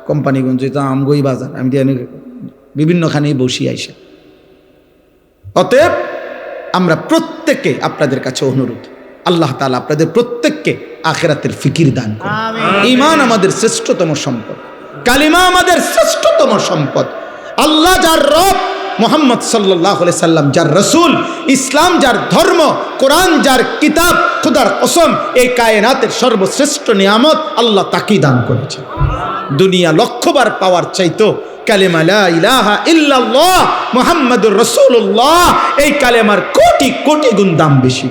কোম্পানিগঞ্জ, তো আমগই বাজার, আমি তো এনে বিভিন্নখানেই বসি আইসে। অতএব আমরা প্রত্যেকে আপনাদের কাছে অনুরোধ, আল্লাহ তাআলা আপনাদের প্রত্যেককে আখিরাতের ফিকির দান করুন। ঈমান আমাদের শ্রেষ্ঠতম সম্পদ, কালিমা আমাদের শ্রেষ্ঠতম সম্পদ। আল্লাহ যার রব, মুহাম্মদ সাল্লাল্লাহু আলাইহি সাল্লাম যার রাসূল, ইসলাম যার ধর্ম, কোরআন যার কিতাব, খোদার কসম এই কায়নাতের সর্বশ্রেষ্ঠ নিয়ামত আল্লাহ তাকেই দান করেছে। দুনিয়া লক্ষবার পাওয়ার চাইতো কালেমা লা ইলাহা ইল্লাল্লাহ মুহাম্মাদুর রাসূলুল্লাহ, এই কালেমার কোটি কোটি গুণ দাম বেশি,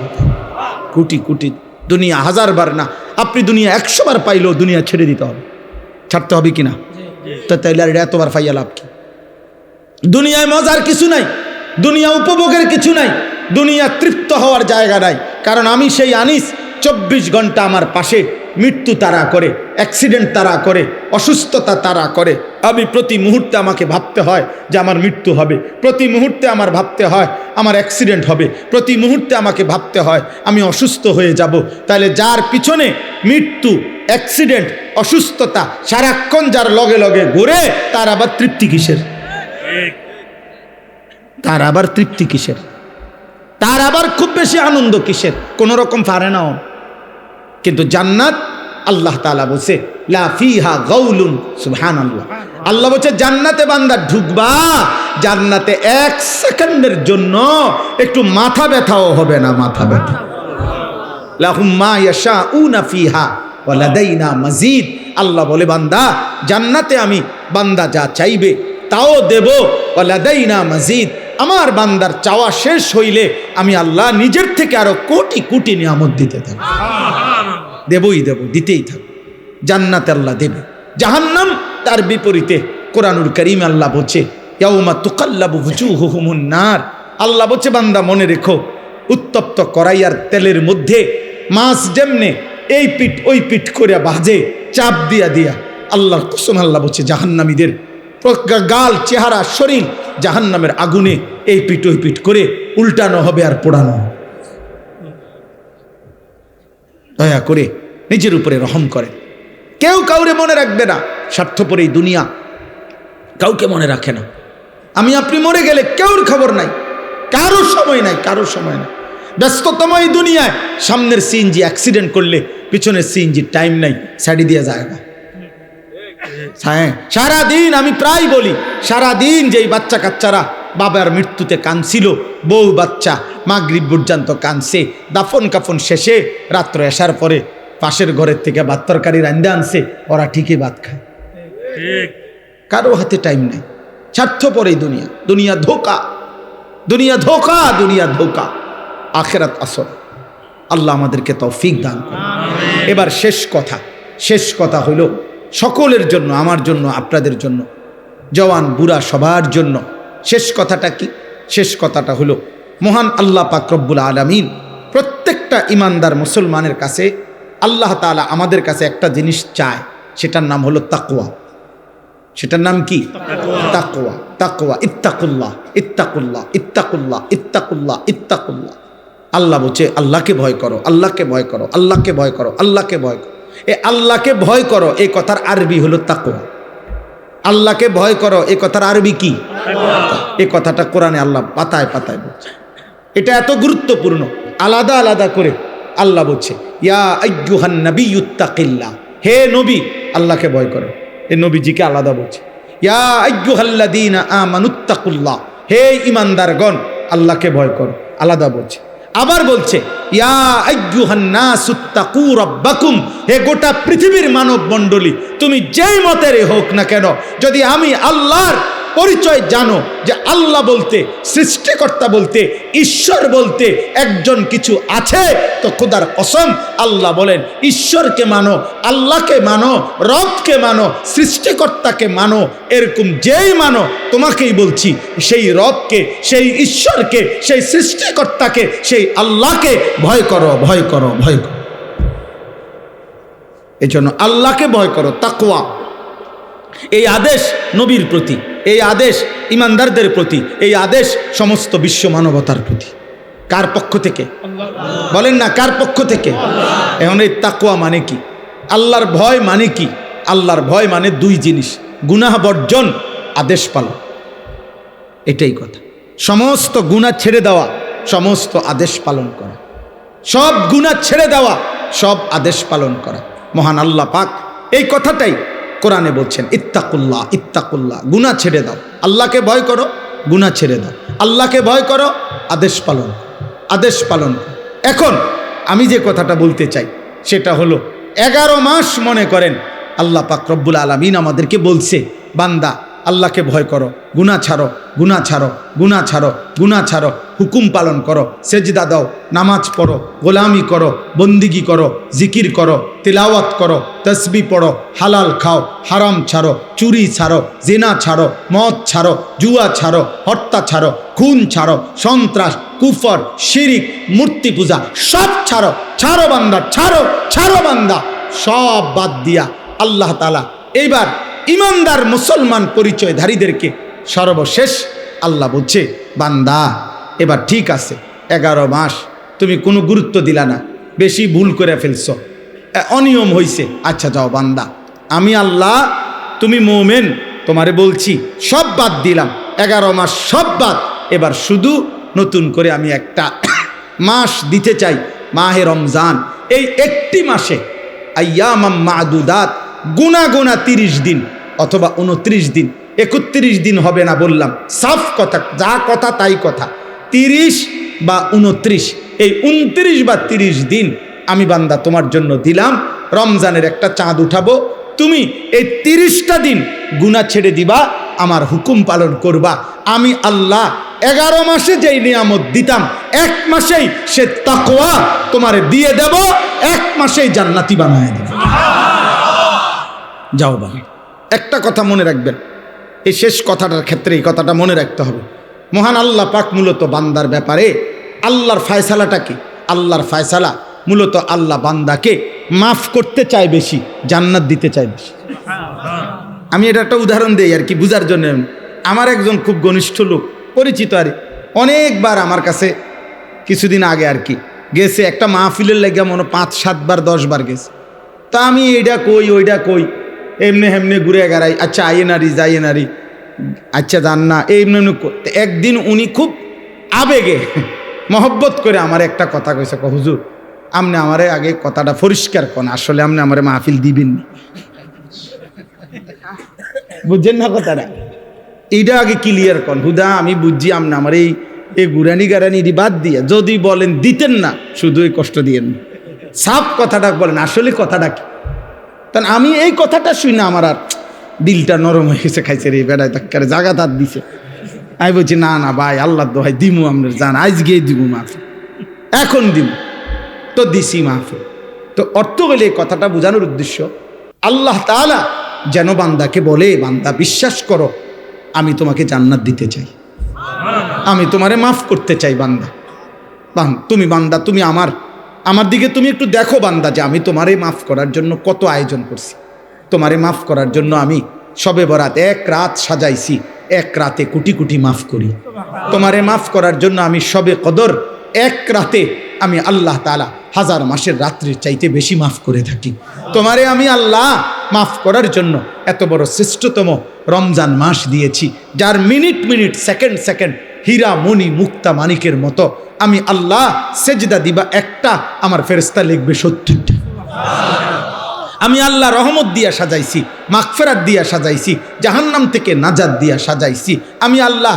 কোটি কোটি। দুনিয়া 1000 বার না, আপনি দুনিয়া 100 বার পাইলেও দুনিয়া ছেড়ে দিতে হবে, ছাড়তে হবে কিনা? তো তাইলে আর এতবার পাইয়া লাভ কি? দুনিয়ায় মজার কিছু নাই, দুনিয়া উপভোগের কিছু নাই, দুনিয়া তৃপ্ত হওয়ার জায়গা নাই। কারণ আমি সেই আনিস 24 ঘন্টা আমার পাশে মৃত্যু তাড়া করে, অ্যাক্সিডেন্ট তাড়া করে, অসুস্থতা তাড়া করে। আমি প্রতি মুহূর্তে আমাকে ভাবতে হয় যে আমার মৃত্যু হবে, প্রতি মুহূর্তে আমার ভাবতে হয় আমার অ্যাক্সিডেন্ট হবে, প্রতি মুহূর্তে আমাকে ভাবতে হয় আমি অসুস্থ হয়ে যাব। তাহলে যার পিছনে মৃত্যু, অ্যাক্সিডেন্ট, অসুস্থতা সারাক্ষণ যার লগে লগে ঘুরে, তার আবার তৃপ্তি কিসের? তার আবার তৃপ্তি কিসের? তার আবার খুব বেশি আনন্দ কিসের? কোন রকম পারে না। কিন্তু জান্নাত, আল্লাহ তাআলা বলছে লা ফিহা গাউলুন, সুবহানাল্লাহ। আল্লাহ বলছে জান্নাতে বান্দা ঢুকবা, জান্নাতে 1 সেকেন্ডের জন্য একটু মাথা ব্যথাও হবে না, মাথা ব্যথা। লাহুম মা ইয়াশাউনা ফিহা ওয়া লাদাইনা মাজিদ। আল্লাহ বলে বান্দা জান্নাতে আমি বান্দা যা চাইবে তাও দেব, ওয়া লাদাইনা মাজিদ। আমার বান্দার চাওয়া শেষ হইলে আমি আল্লাহ নিজের থেকে আরো কোটি কোটি নিয়ামত দিতে থাকব, দেবই দেব, দিতেই থাকব। জান্নাতে আল্লাহ দেবে। জাহান্নাম তার বিপরীতে কোরআনুল কারীমে আল্লাহ বলছে ইয়াউমা তুকাল্লাবু ওয়ুজুহুহুমুন নার। আল্লাহ বলছে বান্দা মনে রেখো, উত্তপ্ত কড়াইয়ার তেলের মধ্যে মাছ যেমনে এই পিঠ ওই পিঠ করে ভাজে, চাপ দিয়া দিয়া, আল্লাহর কসম আল্লাহ বলছে জাহান্নামীদের গাল, চেহারা, শরীর জাহান্নামের আগুনে এই পিঠ ওই পিঠ করে উল্টানো হবে আর পোড়ানো। দয়া করে নিজের উপরে রহম করে। কেউ কাউরে মনে রাখবে না, স্বার্থপর এই দুনিয়া কাউকে মনে রাখে না। আমি আপনি মরে গেলে কেউর খবর নাই, কারো সময় নাই, কারো সময় নাই। ব্যস্ততম এই দুনিয়ায় সামনের সিএনজি অ্যাক্সিডেন্ট করলে পিছনের সিএনজি টাইম নাই, সাইডে দিয়ে যায় না। হ্যাঁ, সারাদিন আমি প্রায় বলি, সারাদিন যেই বাচ্চা কাচ্চারা বাবার মৃত্যুতে কাঁদছিল, বউ বাচ্চা মাগরিব পর্যন্ত কাঁদছে, দাফন কাফন শেষে রাত্র আসার পরে পাশের ঘরের থেকে ভাত তরকারি রান্দা আনছে, ওরা ঠিকই ভাত খায়। কারো হাতে টাইম নেই, স্বার্থপর এই দুনিয়া। দুনিয়া ধোকা, দুনিয়া ধোকা, দুনিয়া ধোকা। আখিরাত আসর। আল্লাহ আমাদেরকে তৌফিক দান করুন। এবার শেষ কথা হলো সকলের জন্য, আমার জন্য, আপনাদের জন্য, জওয়ান বুড়া সবার জন্য। শেষ কথাটা কি? শেষ কথাটা হলো মহান আল্লাহ পাক রব্বুল আলামিন প্রত্যেকটা ইমানদার মুসলমানের কাছে, আল্লাহ তাআলা আমাদের কাছে একটা জিনিস চায়, সেটার নাম হলো তাকওয়া। সেটার নাম কি? তাকওয়া। তাকওয়া, ইত্তাকুল্লাহ, ইত্তাকুল্লাহ, ইত্তাকুল্লাহ, ইত্তাকুল্লাহ, ইত্তাকুল্লাহ। আল্লাহ বলছে আল্লাহকে ভয় করো, আল্লাহকে ভয় করো, আল্লাহকে ভয় করো, আল্লাহকে ভয় করো। এই আল্লাহকে ভয় করো এই কথার আরবি হলো তাকওয়া। আল্লাহকে ভয় করো এই কথার আরবি কি? এই কথাটা কোরআনে আল্লাহ পাতায় পাতায় বলছে। এটা এত গুরুত্বপূর্ণ, আলাদা আলাদা করে আল্লাহ বলছে ইয়া আইয়ুহান নাবিয়্যুত্তাকিল্লাহ, হে নবী আল্লাহকে ভয় করো। এই নবীজিকে আলাদা বলছে ইয়া আইয়ুহাল্লাযীনা আমানুত্তাকুল্লাহ, হে ঈমানদারগণ আল্লাহকে ভয় করো, আলাদা বলছে। আবার বলছে ইয়া আইয়ুহান নাসুত্তাকু রাব্বাকুম, হে গোটা পৃথিবীর মানব মণ্ডলী তুমি যেই মতেরই হোক না কেন, যদি আমি আল্লাহর পরিচয় জানো যে আল্লাহ বলতে, সৃষ্টিকর্তা বলতে, ঈশ্বর বলতে একজন কিছু আছে, তো খোদার কসম আল্লাহ বলেন ঈশ্বরকে মানো, আল্লাহকে মানো, রবকে মানো, সৃষ্টিকর্তাকে মানো। এরকম যেই মানো তোমাকেই বলছি সেই রবকে, সেই ঈশ্বরকে, সেই সৃষ্টিকর্তাকে, সেই আল্লাহকে ভয় করো, ভয় করো, ভয় করো। এই জন্য আল্লাহকে ভয় করো, তাকওয়া। এই আদেশ নবীর প্রতি, এই আদেশ ইমানদারদের প্রতি, এই আদেশ সমস্ত বিশ্ব মানবতার প্রতি। কার পক্ষ থেকে? বলেন না, কার পক্ষ থেকে? এখন এই তাকওয়া মানে কি? আল্লাহর ভয় মানে কি? আল্লাহর ভয় মানে দুই জিনিস, গুনাহ বর্জন, আদেশ পালন। এটাই কথা। সমস্ত গুনাহ ছেড়ে দেওয়া, সমস্ত আদেশ পালন করা, সব গুনাহ ছেড়ে দেওয়া, সব আদেশ পালন করা। মহান আল্লাহ পাক এই কথাটাই কোরআনে বলছেন ইত্তাকুল্লাহ, ইত্তাকুল্লাহ, গুনাহ ছেড়ে দাও, আল্লাহকে ভয় করো, গুনাহ ছেড়ে দাও, আল্লাহকে ভয় করো, আদেশ পালন, আদেশ পালন। এখন আমি যে কথাটা বলতে চাই সেটা হলো 11 মাস মনে করেন আল্লাহ পাক রব্বুল আলামিন আমাদেরকে বলছে বান্দা আল্লাহকে ভয় করো, গুনাহ ছাড়ো, গুনাহ ছাড়ো, গুনাহ ছাড়ো, গুনাহ ছাড়ো, হুকুম পালন করো, সেজদা দাও, নামাজ পড়ো, গোলামি করো, বন্দিগি করো, জিকির করো, তিলাওয়াত করো, তসবিহ পড়ো, হালাল খাও, হারাম ছাড়ো, চুরি ছাড়ো, জিনা ছাড়ো, মদ ছাড়ো, জুয়া ছাড়ো, হত্যা ছাড়ো, খুন ছাড়ো, সন্ত্রাস, কুফর, শিরিক, মূর্তি পূজা সব ছাড়ো। ছাড়ো বান্দা, ছাড়ো, ছাড়ো বান্দা, সব বাদ দিয়া আল্লাহ তাআলা এইবার ইমানদার মুসলমান পরিচয়ধারীদেরকে সর্বশেষ আল্লাহ বলছে বান্দা এবার ঠিক আছে, 11 মাস তুমি কোনো গুরুত্ব দিলা না, বেশি ভুল করে ফেলছো, অনিয়ম হয়েছে, আচ্ছা যাও বান্দা, আমি আল্লাহ, তুমি মোমেন, তোমারে বলছি সব বাদ দিলাম, 11 মাস সব বাদ, এবার শুধু নতুন করে আমি একটা মাস দিতে চাই, মাহে রমজান। এই একটি মাসে আইয়ামাম মাদুদাত, গুনা গুনা 30 দিন অথবা 29 দিন, 31 দিন হবে না বললাম, সাফ কথা, যা কথা তাই কথা, 30 বা 29, এই 29 বা 30 দিন আমি বান্দা তোমার জন্য দিলাম, রমজানের একটা চাঁদ উঠাবো, তুমি এই 30টা দিন গুনাহ ছেড়ে দিবা, আমার হুকুম পালন করবা। আমি আল্লাহ 11 মাসে যেই নিয়ামত দিতাম 1 মাসেই সে তাকওয়া তোমারে দিয়ে দেব, 1 মাসেই জান্নাতি বানায় দেব। যাও বাবা, একটা কথা মনে রাখবেন, এই শেষ কথাটার ক্ষেত্রে এই কথাটা মনে রাখতে হবে। মহান আল্লাহ পাক মূলত বান্দার ব্যাপারে, আল্লাহর ফায়সালাটা কি? আল্লাহর ফায়সালা মূলত আল্লাহ বান্দাকে মাফ করতে চায় বেশি, জান্নাত দিতে চায় বেশি। আমি এটা একটা উদাহরণ দিই আর কি বুঝার জন্য। আমার একজন খুব ঘনিষ্ঠ লোক, পরিচিত আর অনেকবার আমার কাছে কিছুদিন আগে আর কি গেছে, একটা মাহফিলের লেগে মনে 5-7 বার 10 বার গেছে। তা আমি এইটা কই ওইটা কই, এমনি হেমনি ঘুরে গেড়াই, আচ্ছা আইয়ে নারী যাইয়ে নারী, আচ্ছা জান না, এমনি একদিন উনি খুব আবেগে মহব্বত করে আমার একটা কথা কইছে, হুজুর আপনি আমারে আগে কথাটা পরিষ্কার করেন, আসলে আপনি আমারে মাহফিল দিবেন না, বুঝছেন না কথাটা, এইটা আগে ক্লিয়ার করেন। হুদা আমি বুঝছি আপনি আমার এই গুরানি গারানি বাদ দিয়ে যদি বলেন দিতেন না, শুধু এই কষ্ট দিয়েন না, সাফ কথাটা বলেন, আসলে কথাটা কি। তখন আমি এই কথাটা শুই না আমার আর দিলটা নরম হয়ে গেছে, খাইছে রে বেড়ায় তাক্কারে জাগা তার দিছে। আমি বলছি না না ভাই, আল্লাহ দোহাই দিমু আপনার জান, আজ গিয়ে দিব মাফি। এখন দিব তো দিছি মাহফিল। তো অর্থ হলে এই কথাটা বোঝানোর উদ্দেশ্য, আল্লাহ তাআলা যেন বান্দাকে বলে, বান্দা বিশ্বাস করো আমি তোমাকে জান্নাত দিতে চাই, আমি তোমারে মাফ করতে চাই। বান্দা তুমি বান্দা তুমি আমার দিকে তুমি একটু দেখো বান্দা, যে আমি তোমারে মাফ করার জন্য কত আয়োজন করছি। তোমারে মাফ করার জন্য আমি শবে বরাত এক রাত সাজাইছি, এক রাতে কোটি কোটি মাফ করি। তোমারে মাফ করার জন্য আমি শবে কদর এক রাতে আমি আল্লাহ তাআলা হাজার মাসের রাত্রির চাইতে বেশি মাফ করে থাকি। তোমারে আমি আল্লাহ মাফ করার জন্য এত বড় শ্রেষ্ঠতম রমজান মাস দিয়েছি, যার মিনিট মিনিট সেকেন্ড সেকেন্ড হীরা মণি মুক্তা মানিকের মতো আমি আল্লাহ সেজদা দিবা একটা, আমার ফেরেশতা লিখবে 70টা। আমি আল্লাহ রহমত দিয়া সাজাইছি, মাগফিরাত দিয়া সাজাইছি, জাহান্নাম থেকে নাজাত দিয়া সাজাইছি। আমি আল্লাহ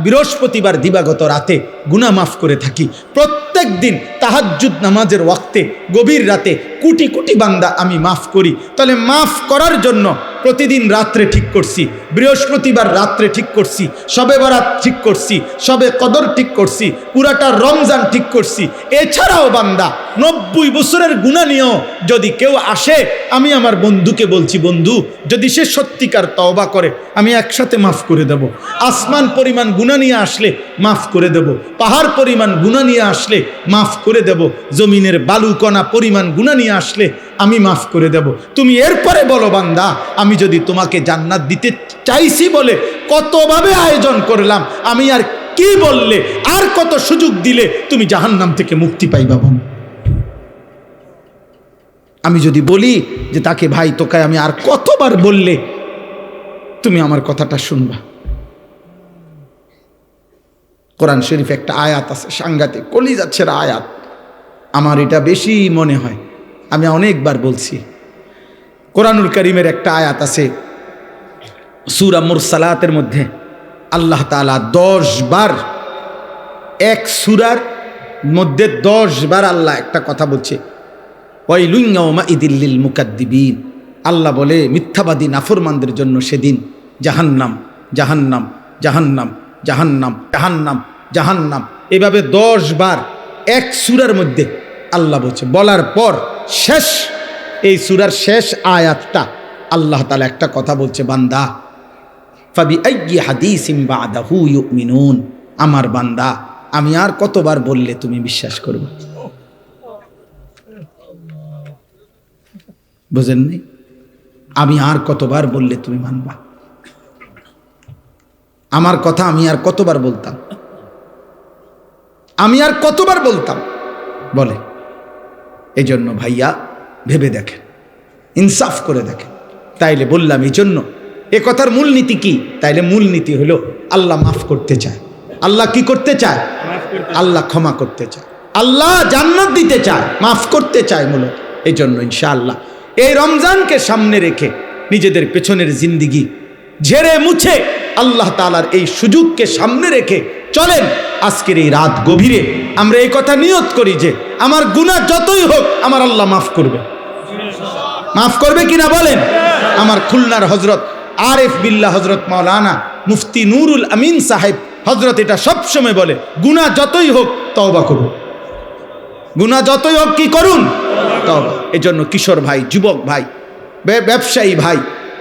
বৃহস্পতিবার দিবাগত রাতে গুনাহ মাফ করে থাকি। প্রত্যেক দিন তাহাজ্জুদ নামাজের ওয়াক্তে গভীর রাতে কোটি কোটি বান্দা আমি মাফ করি। তাহলে মাফ করার জন্য প্রতিদিন রাত্রে ঠিক করছি, বৃহস্পতিবার রাত্রে ঠিক করছি, শবে বরাত ঠিক করছি, শবে কদর ঠিক করছি, পুরাটা রমজান ঠিক করছি। এছাড়াও বান্দা 90 বছরের গুনাহ নিয়েও যদি কেউ আসে, আমি আমার বন্ধুকে বলছি, বন্ধু যদি সে সত্যিকার তওবা করে আমি একসাথে মাফ করে দেব। আসমান পরিমাণ গুনাহ নিয়ে আসলে মাফ করে দেব, পাহাড় পরিমাণ গুনাহ নিয়ে আসলে মাফ করে দেব, জমিনের বালুকণা পরিমাণ গুনাহ নিয়ে আসলে আমি মাফ করে দেব। তুমি এরপরে বলো বান্দা, আমি যদি তোমাকে জান্নাত দিতে চাইছি বলে কতভাবে আয়োজন করলাম, আমি আর কি বললে, আর কত সুযোগ দিলে তুমি জাহান্নাম থেকে মুক্তি পাইবা। বল, আমি যদি বলি যে তাকে ভাই তোকে আমি আর কতবার বললে তুমি আমার কথাটা শুনবা। কোরআন শরীফ একটা আয়াত আছে সাংঘাতিক, কলিজা ছেঁড়া আয়াত, আমার এটা বেশি মনে হয়, আমি অনেকবার বলছি। কোরআনুল কারীমের একটা আয়াত আছে সূরা মুরসালাতের মধ্যে, আল্লাহ তাআলা 10 বার, এক সূরার মধ্যে 10 বার আল্লাহ একটা কথা বলছে, ওয়াইলুন ইয়াউমাইযিল লিল মুকাদ্দিবিন। আল্লাহ বলে মিথ্যাবাদী নাফরমানদের জন্য সেদিন জাহান্নাম জাহান্নাম জাহান্নাম জাহান্নাম জাহান্নাম জাহান্নাম, এভাবে 10 বার এক সূরার মধ্যে আল্লাহ বলছে। বলার পর শেষ, এই সূরার শেষ আয়াতটা আল্লাহ তাআলা একটা কথা বলছে, বান্দা ফাবিআইয়ি হাদিসিন বাদাহু ইউমিনুন, আমার বান্দা আমি আর কতবার বললে তুমি বিশ্বাস করবে। বুঝেননি? আমি আর কতবার বললে তুমি মানবা। আমার কথা আমি আর কতবার বলতাম, আমি আর কতবার বলতাম বলে। এই জন্য ভাইয়া ভেবে দেখেন, ইনসাফ করে দেখেন। তাইলে বললাম এই জন্য এ কথার মূলনীতি কি? তাইলে মূলনীতি হলো আল্লাহ মাফ করতে চায়। আল্লাহ কি করতে চায়? আল্লাহ ক্ষমা করতে চায়, আল্লাহ জান্নাত দিতে চায়, মাফ করতে চায় মূলত। এই জন্য ইনশাআল্লাহ এই রমজানকে সামনে রেখে নিজেদের পেছনের জিন্দিগি ঝেড়ে মুছে আল্লাহ তাআলার এই সুযোগকে সামনে রেখে চলেন। আজকের এই রাত গভীরে আমরা এই কথা নিয়ত করি যে আমার গুনাহ যতই হোক আমার আল্লাহ মাফ করবে। মাফ করবে কিনা বলেন? আমার খুলনার হযরত আরিফ বিল্লাহ হযরত মাওলানা মুফতি নুরুল আমিন সাহেব হযরত এটা সবসময় বলে, গুনাহ যতই হোক তওবা করুন, গুনাহ যতই হোক কি করুন? তওবা। এজন্য কিশোর ভাই, যুবক ভাই, ব্যবসায়ী ভাই,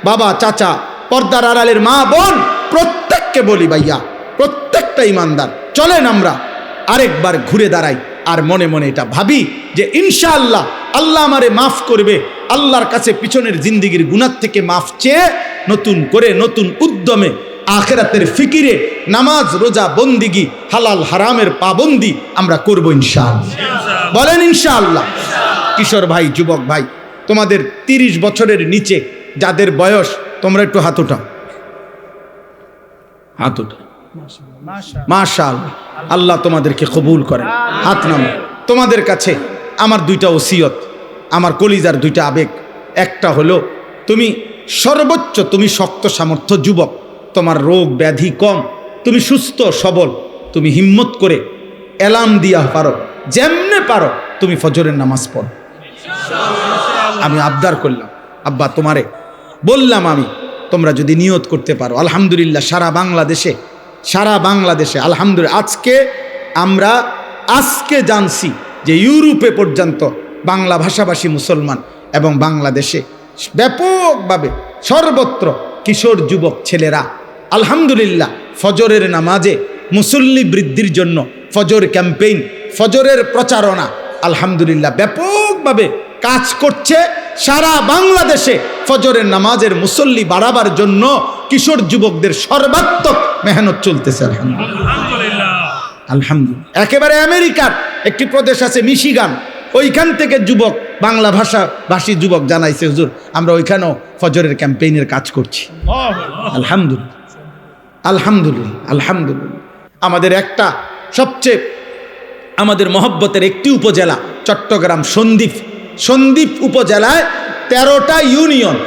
বাবা, চাচা, পর্দার আড়ালের মা বোন, প্রত্যেককে বলি ভাইয়া, প্রত্যেকটা ইমানদার চলেন আমরা আরেকবার ঘুরে দাঁড়াই আর মনে মনে এটা ভাবি যে ইনশাআল্লাহ আল্লাহ আমারে মাফ করবে। আল্লাহর কাছে পিছনের জিন্দিগির গুনাহ থেকে মাফ চেয়ে নতুন করে নতুন উদ্যমে আখিরাতের ফিকিরে নামাজ রোজা বন্দিগি হালাল হারামের পাবন্দি আমরা করব ইনশাআল্লাহ। বলেন ইনশাআল্লাহ। কিশোর ভাই, যুবক ভাই, তোমাদের 30 বছরের নিচে যাদের বয়স, তোমরা একটু হাত উঠাও, হাত উঠাও। মাশাআল্লাহ, আল্লাহ তোমাদেরকে কবুল করেন। হাত নামো। তোমাদের কাছে আমার 2টা ওসিয়ত, আমার কলিজার 2টা আবেগ। একটা হলো তুমি সর্বোচ্চ, তুমি শক্ত সামর্থ্য যুবক, তোমার রোগ ব্যাধি কম, তুমি সুস্থ সবল, তুমি হিম্মত করে এলাম দিয়া পারো, যেমনে পারো তুমি ফজরের নামাজ পড়ো। আমি আবদার করলাম, আব্বা তোমারে বললাম আমি, তোমরা যদি নিয়ত করতে পারো, আলহামদুলিল্লাহ সারা বাংলাদেশে আলহামদুলিল্লাহ আজকে আমরা আজকে জানছি যে ইউরোপে পর্যন্ত বাংলা ভাষাভাষী মুসলমান এবং বাংলাদেশে ব্যাপকভাবে সর্বত্র কিশোর যুবক ছেলেরা আলহামদুলিল্লাহ ফজরের নামাজে মুসল্লি বৃদ্ধির জন্য ফজর ক্যাম্পেইন, ফজরের প্রচারণা আলহামদুলিল্লাহ ব্যাপকভাবে কাজ করছে। সারা বাংলাদেশে ফজরের নামাজের মুসল্লি বাড়াবার জন্য কিশোর যুবকদের সর্বাত্মক মেহনত চলতেছে আলহামদুলিল্লাহ। আলহামদুলিল্লাহ। একেবারে আমেরিকার একটি প্রদেশ আছে মিশিগান, ওইখান থেকে যুবক বাংলা ভাষী যুবক জানাইছে, হুজুর আমরা ওইখানেও ফজরের ক্যাম্পেইনের কাজ করছি। আলহামদুলিল্লাহ আলহামদুলিল্লাহ আলহামদুলিল্লাহ। আমাদের একটা সবচেয়ে আমাদের মহব্বতের একটি উপজেলা চট্টগ্রাম সন্দ্বীপ উপজেলায় 13টা ইউনিয়ন,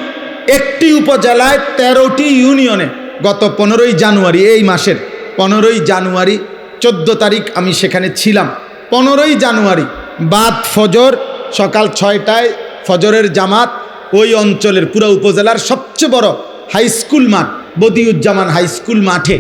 একটি উপজেলায় 13টি ইউনিয়নে গত 15ই জানুয়ারি, এই মাসের 15ই জানুয়ারি 14 তারিখ আমি সেখানে ছিলাম। 15ই জানুয়ারি বাদ ফজর সকাল 6টায় ফজরের জামাত ওই অঞ্চলের পুরো উপজেলার সবচেয়ে বড় হাই স্কুল মাঠ বদিউজ্জামান হাই স্কুল মাঠে